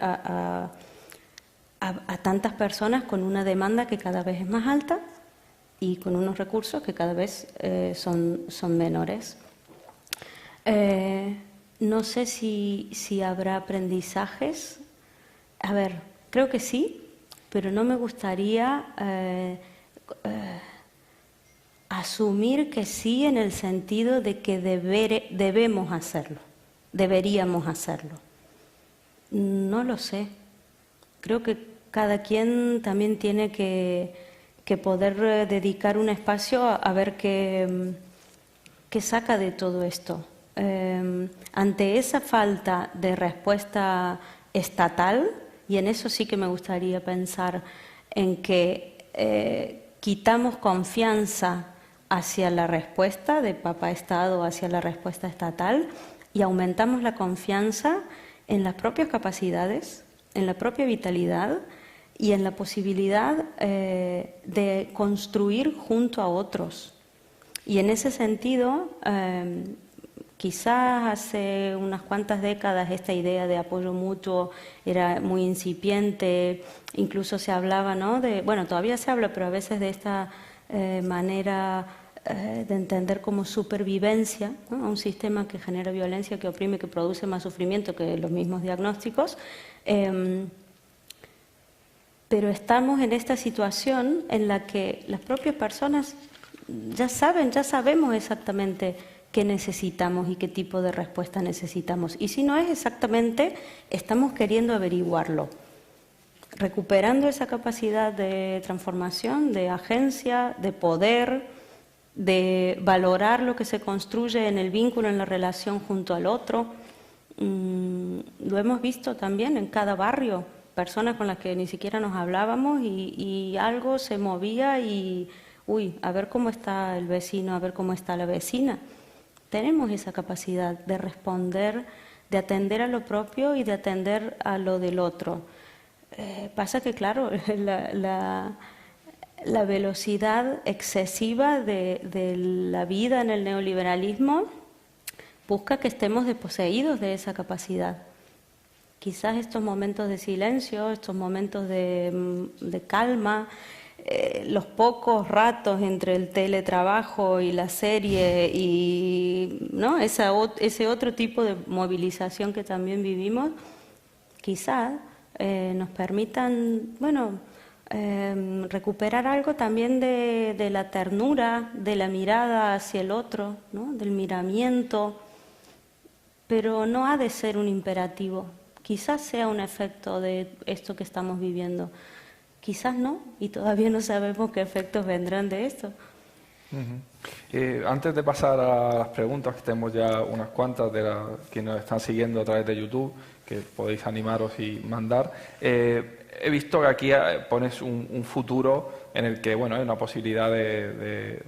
a tantas personas con una demanda que cada vez es más alta y con unos recursos que cada vez son menores. No sé si habrá aprendizajes. A ver, creo que sí, pero no me gustaría asumir que sí en el sentido de que debemos hacerlo, deberíamos hacerlo. No lo sé. Creo que cada quien también tiene que poder dedicar un espacio a ver qué saca de todo esto. Ante esa falta de respuesta estatal, y en eso sí que me gustaría pensar en que quitamos confianza hacia la respuesta de papá Estado, hacia la respuesta estatal, y aumentamos la confianza en las propias capacidades, en la propia vitalidad y en la posibilidad de construir junto a otros. Y en ese sentido, quizás hace unas cuantas décadas esta idea de apoyo mutuo era muy incipiente, incluso se hablaba, ¿no? Bueno, todavía se habla, pero a veces de esta manera de entender como supervivencia, ¿no?, a un sistema que genera violencia, que oprime, que produce más sufrimiento que los mismos diagnósticos. Pero estamos en esta situación en la que las propias personas ya sabemos exactamente qué necesitamos y qué tipo de respuesta necesitamos. Y si no es exactamente, estamos queriendo averiguarlo, recuperando esa capacidad de transformación, de agencia, de poder, de valorar lo que se construye en el vínculo, en la relación junto al otro. Lo hemos visto también en cada barrio, personas con las que ni siquiera nos hablábamos y algo se movía y, uy, a ver cómo está el vecino, a ver cómo está la vecina. Tenemos esa capacidad de responder, de atender a lo propio y de atender a lo del otro. Pasa que, claro, la velocidad excesiva de la vida en el neoliberalismo busca que estemos desposeídos de esa capacidad. Quizás estos momentos de silencio, estos momentos de calma, los pocos ratos entre el teletrabajo y la serie y, ¿no?, ese otro tipo de movilización que también vivimos, quizás nos permitan, bueno, recuperar algo también de la ternura, de la mirada hacia el otro, ¿no?, del miramiento, pero no ha de ser un imperativo. Quizás sea un efecto de esto que estamos viviendo, quizás no, y todavía no sabemos qué efectos vendrán de esto. Antes de pasar a las preguntas, que tenemos ya unas cuantas de quienes nos están siguiendo a través de YouTube, que podéis animaros y mandar, he visto que aquí pones un futuro en el que, bueno, hay una posibilidad de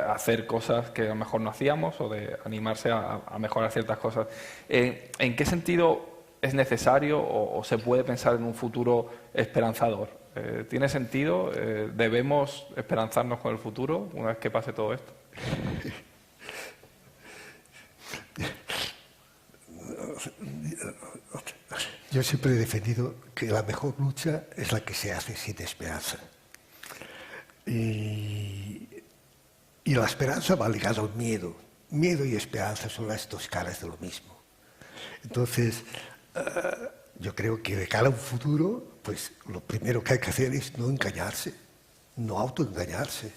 hacer cosas que a lo mejor no hacíamos o de animarse a mejorar ciertas cosas. ¿En qué sentido es necesario o se puede pensar en un futuro esperanzador? ¿Tiene sentido? ¿Debemos esperanzarnos con el futuro una vez que pase todo esto? Yo siempre he defendido que la mejor lucha es la que se hace sin esperanza. Y la esperanza va ligada al miedo. Miedo y esperanza son las dos caras de lo mismo. Entonces, yo creo que de cara a un futuro, pues lo primero que hay que hacer es no engañarse, no autoengañarse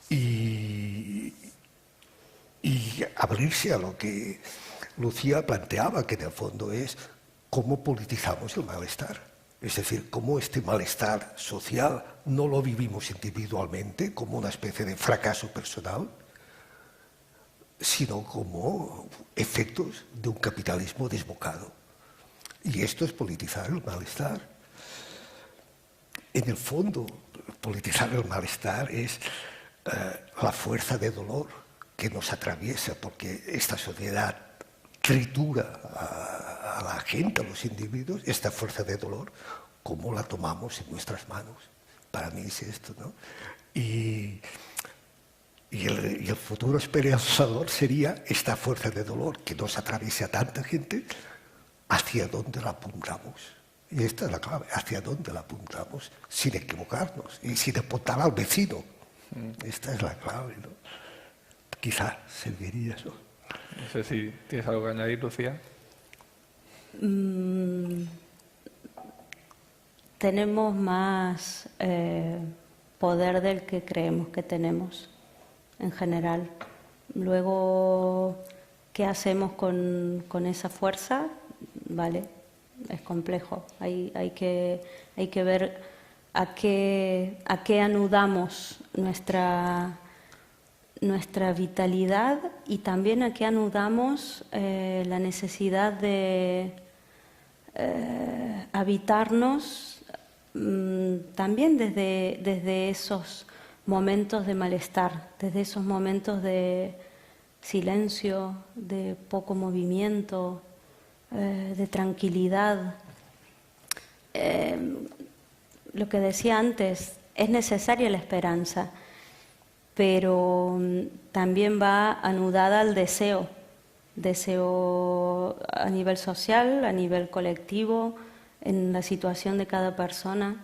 y abrirse a lo que Lucía planteaba, que en el fondo es cómo politizamos el malestar. Es decir, cómo este malestar social no lo vivimos individualmente como una especie de fracaso personal, sino como efectos de un capitalismo desbocado. Y esto es politizar el malestar. En el fondo, politizar el malestar es la fuerza de dolor que nos atraviesa, porque esta sociedad tritura a la gente, a los individuos, esta fuerza de dolor, ¿cómo la tomamos en nuestras manos? Para mí es esto, ¿no? Y el futuro esperanzador sería esta fuerza de dolor que nos atraviesa a tanta gente, hacia dónde la apuntamos. Y esta es la clave, hacia dónde la apuntamos, sin equivocarnos y sin apuntar al vecino. Esta es la clave, ¿no? Quizás serviría eso. No sé si tienes algo que añadir, Lucía. Tenemos más poder del que creemos que tenemos, en general. Luego, ¿qué hacemos con esa fuerza? Vale, es complejo. Hay que ver a qué anudamos nuestra vitalidad y también a qué anudamos la necesidad de habitarnos también desde esos momentos de malestar, desde esos momentos de silencio, de poco movimiento, de tranquilidad. Lo que decía antes, es necesaria la esperanza, pero también va anudada al deseo a nivel social, a nivel colectivo, en la situación de cada persona.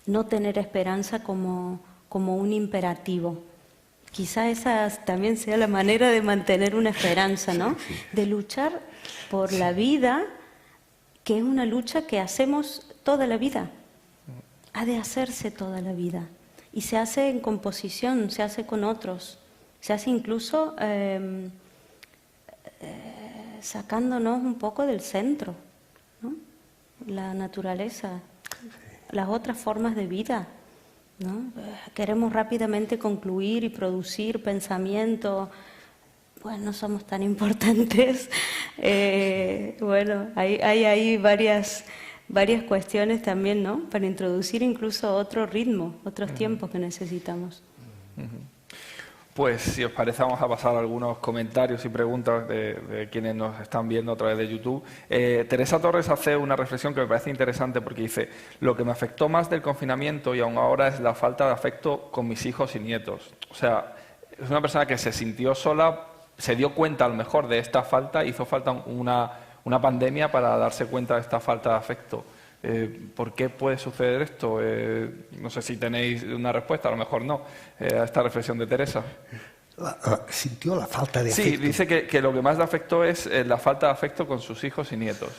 No tener esperanza como un imperativo, quizá esa también sea la manera de mantener una esperanza, ¿no? De luchar por la vida, que es una lucha que hacemos toda la vida. Ha de hacerse toda la vida. Y se hace en composición, se hace con otros, se hace incluso sacándonos un poco del centro, ¿no? La naturaleza, las otras formas de vida, ¿no? Queremos rápidamente concluir y producir pensamiento. Pues no somos tan importantes. Bueno, hay ahí varias cuestiones también, ¿no? Para introducir incluso otro ritmo, otros tiempos que necesitamos. Pues si os parece vamos a pasar a algunos comentarios y preguntas de quienes nos están viendo a través de YouTube. Teresa Torres hace una reflexión que me parece interesante porque dice: lo que me afectó más del confinamiento y aún ahora es la falta de afecto con mis hijos y nietos. O sea, es una persona que se sintió sola, se dio cuenta a lo mejor de esta falta, hizo falta una pandemia para darse cuenta de esta falta de afecto. ¿Por qué puede suceder esto? No sé si tenéis una respuesta, a lo mejor no, a esta reflexión de Teresa. Sintió la falta de afecto. Sí, dice que lo que más le afectó es la falta de afecto con sus hijos y nietos.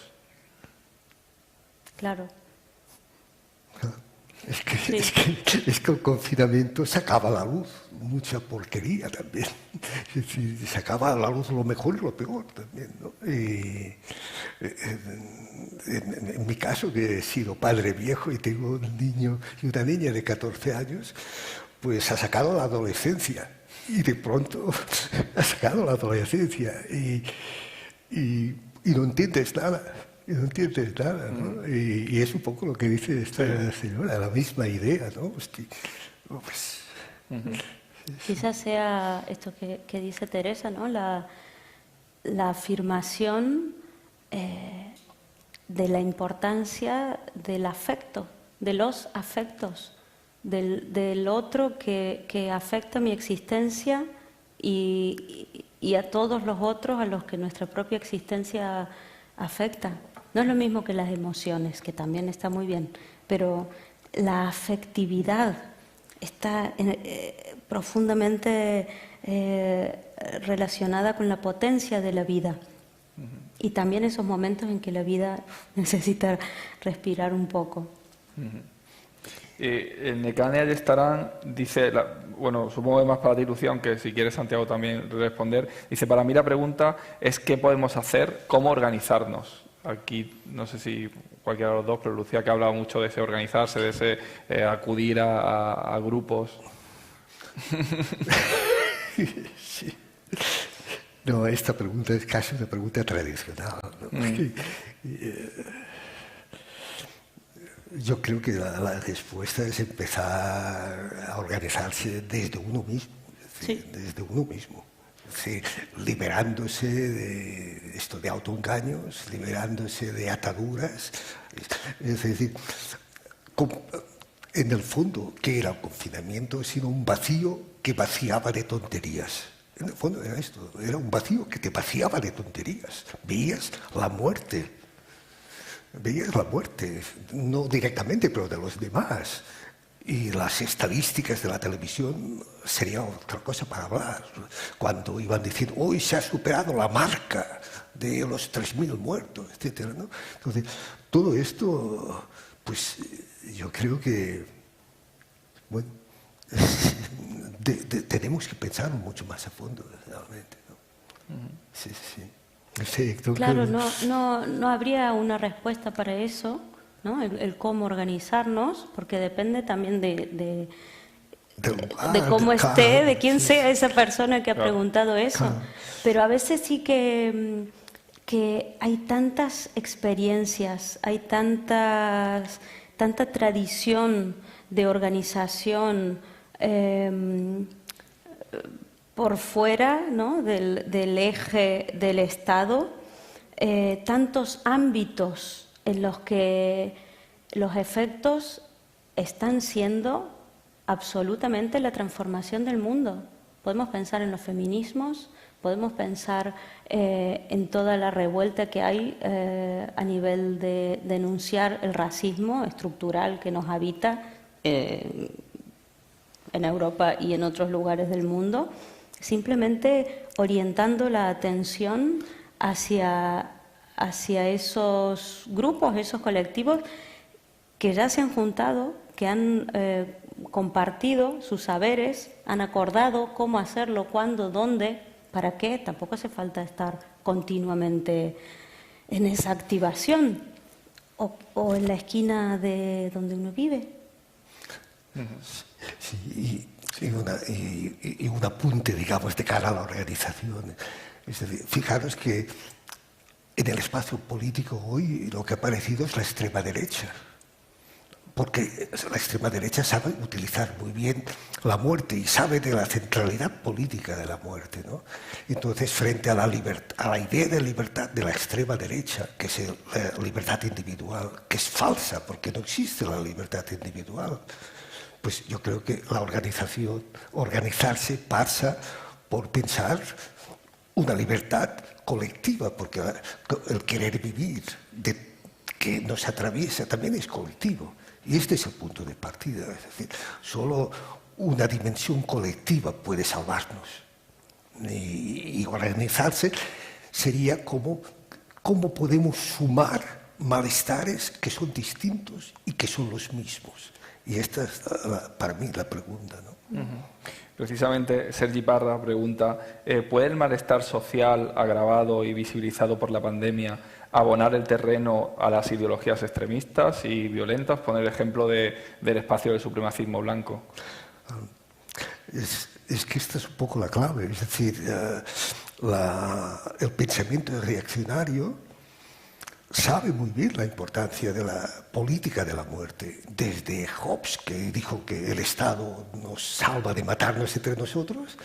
Claro. Es que el confinamiento sacaba a la luz mucha porquería también. Es decir, sacaba a la luz lo mejor y lo peor también, ¿no? En mi caso, que he sido padre viejo y tengo un niño y una niña de 14 años, pues ha sacado la adolescencia. Y de pronto ha sacado la adolescencia y no entiendes nada. Y no entiendes nada, ¿no? Y es un poco lo que dice esta señora, la misma idea, ¿no? Hostia, pues, Quizás sea esto que dice Teresa, ¿no? La afirmación de la importancia del afecto, de los afectos, del otro que afecta mi existencia y a todos los otros a los que nuestra propia existencia afecta. No es lo mismo que las emociones, que también está muy bien, pero la afectividad está profundamente relacionada con la potencia de la vida. Y también esos momentos en que la vida necesita respirar un poco. En Necane Ayestarán dice, bueno, supongo que más para ti, Lucía, aunque si quieres Santiago también responder, dice: para mí la pregunta es ¿qué podemos hacer? ¿Cómo organizarnos? Aquí no sé si cualquiera de los dos, pero Lucía, que ha hablado mucho de ese organizarse, de ese acudir a grupos. Sí. No, esta pregunta es casi una pregunta tradicional, ¿no? Yo creo que la respuesta es empezar a organizarse desde uno mismo, desde uno mismo. Sí, liberándose de esto de autoengaños, liberándose de ataduras. Es decir, en el fondo, ¿qué era el confinamiento? Sino un vacío que vaciaba de tonterías. En el fondo era esto, era un vacío que te vaciaba de tonterías. Veías la muerte, no directamente, pero de los demás. Y las estadísticas de la televisión sería otra cosa para hablar. Cuando iban diciendo, hoy se ha superado la marca de los 3.000 muertos, etcétera, ¿no? Entonces, todo esto, pues yo creo que, bueno, tenemos que pensar mucho más a fondo, realmente, ¿no? Sí. Sí, claro, no habría una respuesta para eso, ¿no? El cómo organizarnos, porque depende también de cómo esté, de quién sea esa persona que ha preguntado eso. Claro. Pero a veces sí que hay tantas experiencias, hay tanta tradición de organización por fuera, ¿no? del eje del Estado, tantos ámbitos en los que los efectos están siendo absolutamente la transformación del mundo. Podemos pensar en los feminismos, podemos pensar en toda la revuelta que hay a nivel de denunciar el racismo estructural que nos habita en en Europa y en otros lugares del mundo, simplemente orientando la atención hacia esos grupos, esos colectivos que ya se han juntado, que han compartido sus saberes, han acordado cómo hacerlo, cuándo, dónde, para qué. Tampoco hace falta estar continuamente en esa activación o en la esquina de donde uno vive. Sí, y un apunte, digamos, de cara a la organización. Es decir, fijaros que en el espacio político hoy lo que ha aparecido es la extrema derecha. Porque la extrema derecha sabe utilizar muy bien la muerte y sabe de la centralidad política de la muerte, ¿no? Entonces, frente a la idea de libertad de la extrema derecha, que es la libertad individual, que es falsa porque no existe la libertad individual, pues yo creo que la organizarse pasa por pensar una libertad colectiva, porque el querer vivir que nos atraviesa también es colectivo. Y este es el punto de partida, es decir, solo una dimensión colectiva puede salvarnos. Y organizarse sería cómo podemos sumar malestares que son distintos y que son los mismos. Y esta es para mí la pregunta, ¿no? Precisamente Sergi Parra pregunta, ¿puede el malestar social agravado y visibilizado por la pandemia abonar el terreno a las ideologías extremistas y violentas? Poner el ejemplo del espacio del supremacismo blanco. Es que esta es un poco la clave, es decir, el pensamiento reaccionario sabe muy bien la importancia de la política de la muerte, desde Hobbes, que dijo que el Estado nos salva de matarnos entre nosotros,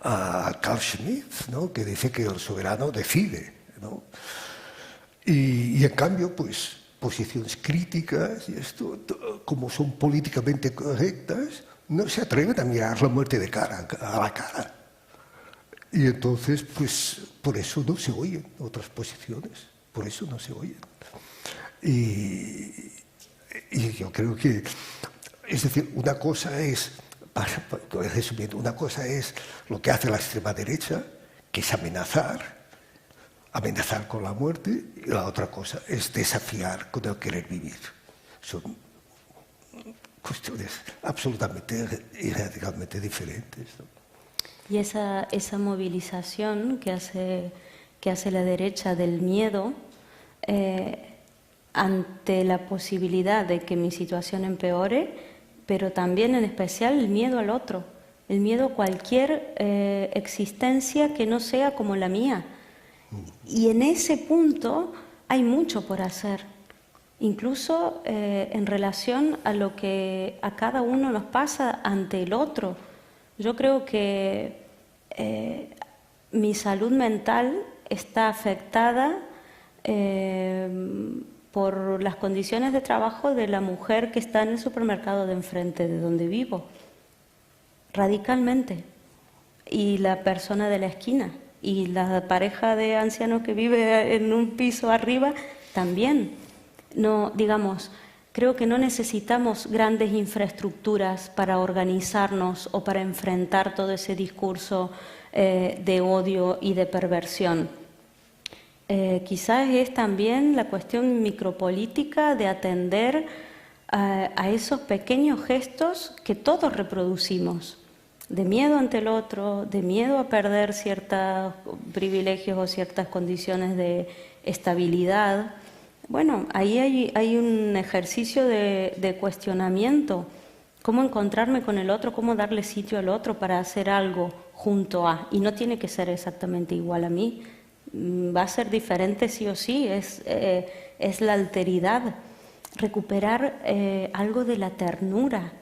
a Carl Schmitt, ¿no?, que dice que el soberano decide, ¿no? Y en cambio, pues, posiciones críticas, y esto, como son políticamente correctas, no se atreven a mirar la muerte a la cara. Y entonces, pues, por eso no se oyen otras posiciones. Por eso no se oyen. Y yo creo que, es decir, una cosa es, resumiendo, una cosa es lo que hace la extrema derecha, que es amenazar con la muerte, y la otra cosa es desafiar con el querer vivir. Son cuestiones absolutamente y radicalmente diferentes, ¿no? Y esa movilización que hace la derecha del miedo ante la posibilidad de que mi situación empeore, pero también en especial el miedo al otro, el miedo a cualquier existencia que no sea como la mía. Y en ese punto hay mucho por hacer, incluso en relación a lo que a cada uno nos pasa ante el otro. Yo creo que mi salud mental está afectada por las condiciones de trabajo de la mujer que está en el supermercado de enfrente de donde vivo, radicalmente, y la persona de la esquina, y la pareja de ancianos que vive en un piso arriba también. No, digamos, creo que no necesitamos grandes infraestructuras para organizarnos o para enfrentar todo ese discurso de odio y de perversión. Quizás es también la cuestión micropolítica de atender a esos pequeños gestos que todos reproducimos, de miedo ante el otro, de miedo a perder ciertos privilegios o ciertas condiciones de estabilidad. Bueno, ahí hay un ejercicio de cuestionamiento, cómo encontrarme con el otro, cómo darle sitio al otro para hacer algo junto a, y no tiene que ser exactamente igual a mí, va a ser diferente sí o sí, es la alteridad, recuperar algo de la ternura,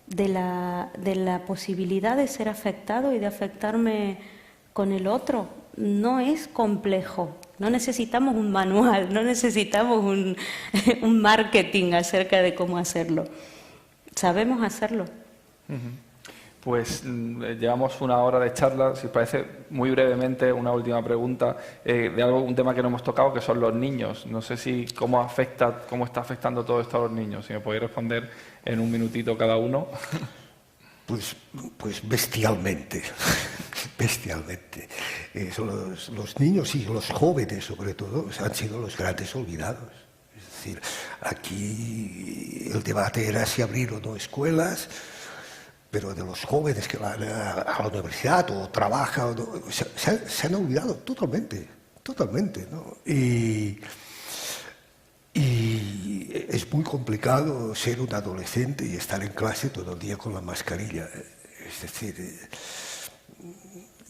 de la posibilidad de ser afectado y de afectarme con el otro. No es complejo, no necesitamos un manual, no necesitamos un marketing acerca de cómo hacerlo, sabemos hacerlo. Pues llevamos una hora de charla. Si os parece, muy brevemente, una última pregunta de un tema que no hemos tocado, que son los niños. No sé cómo está afectando todo esto a los niños. Si me podéis responder en un minutito cada uno. Pues bestialmente, bestialmente. Los niños y los jóvenes, sobre todo, han sido los grandes olvidados. Es decir, aquí el debate era si abrir o no escuelas, pero de los jóvenes que van a la universidad o trabajan, se han olvidado totalmente, totalmente, ¿no? Y es muy complicado ser un adolescente y estar en clase todo el día con la mascarilla. Es decir,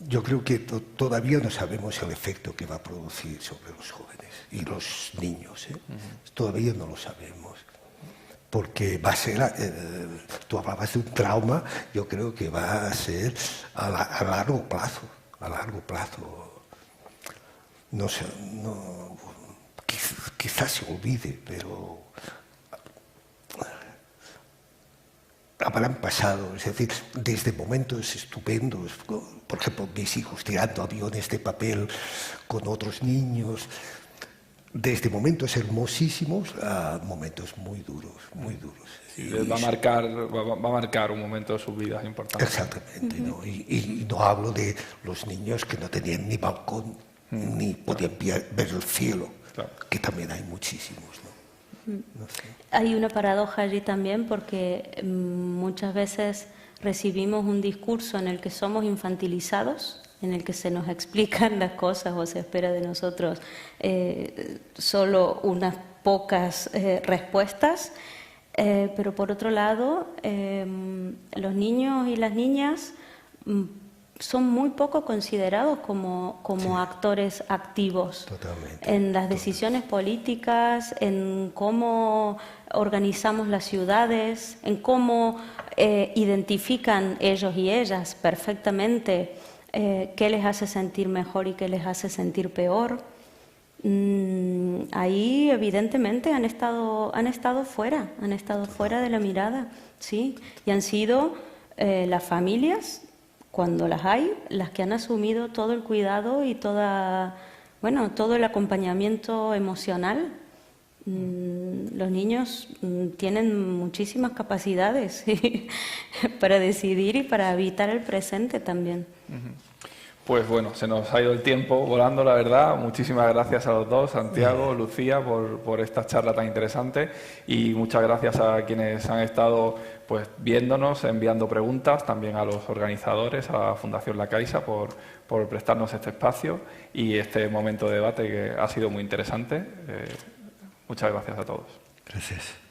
yo creo que todavía no sabemos el efecto que va a producir sobre los jóvenes y los niños. Todavía no lo sabemos. Porque va a ser, tú hablabas de un trauma, yo creo que va a ser a largo plazo, a largo plazo. No sé, quizás se olvide, pero habrán pasado, es decir, desde momentos estupendos, por ejemplo, mis hijos tirando aviones de papel con otros niños, desde momentos hermosísimos a momentos muy duros, muy duros. Sí, va a marcar un momento de sus vidas importante. Exactamente, ¿no? Y no hablo de los niños que no tenían ni balcón, ni podían ver el cielo, claro, que también hay muchísimos, ¿no? No sé. Hay una paradoja allí también porque muchas veces recibimos un discurso en el que somos infantilizados, en el que se nos explican las cosas o se espera de nosotros solo unas pocas respuestas, pero por otro lado, los niños y las niñas son muy poco considerados como sí, actores activos. Totalmente, en las decisiones políticas, en cómo organizamos las ciudades, en cómo identifican ellos y ellas perfectamente qué les hace sentir mejor y qué les hace sentir peor. Ahí evidentemente han estado fuera de la mirada, sí, y han sido las familias, cuando las hay, las que han asumido todo el cuidado y todo el acompañamiento emocional. Los niños tienen muchísimas capacidades para decidir y para habitar el presente también. Pues bueno, se nos ha ido el tiempo volando, la verdad. Muchísimas gracias a los dos, Santiago, Lucía, por esta charla tan interesante, y muchas gracias a quienes han estado pues viéndonos, enviando preguntas, también a los organizadores, a la Fundación La Caixa por prestarnos este espacio y este momento de debate que ha sido muy interesante. Muchas gracias a todos. Gracias.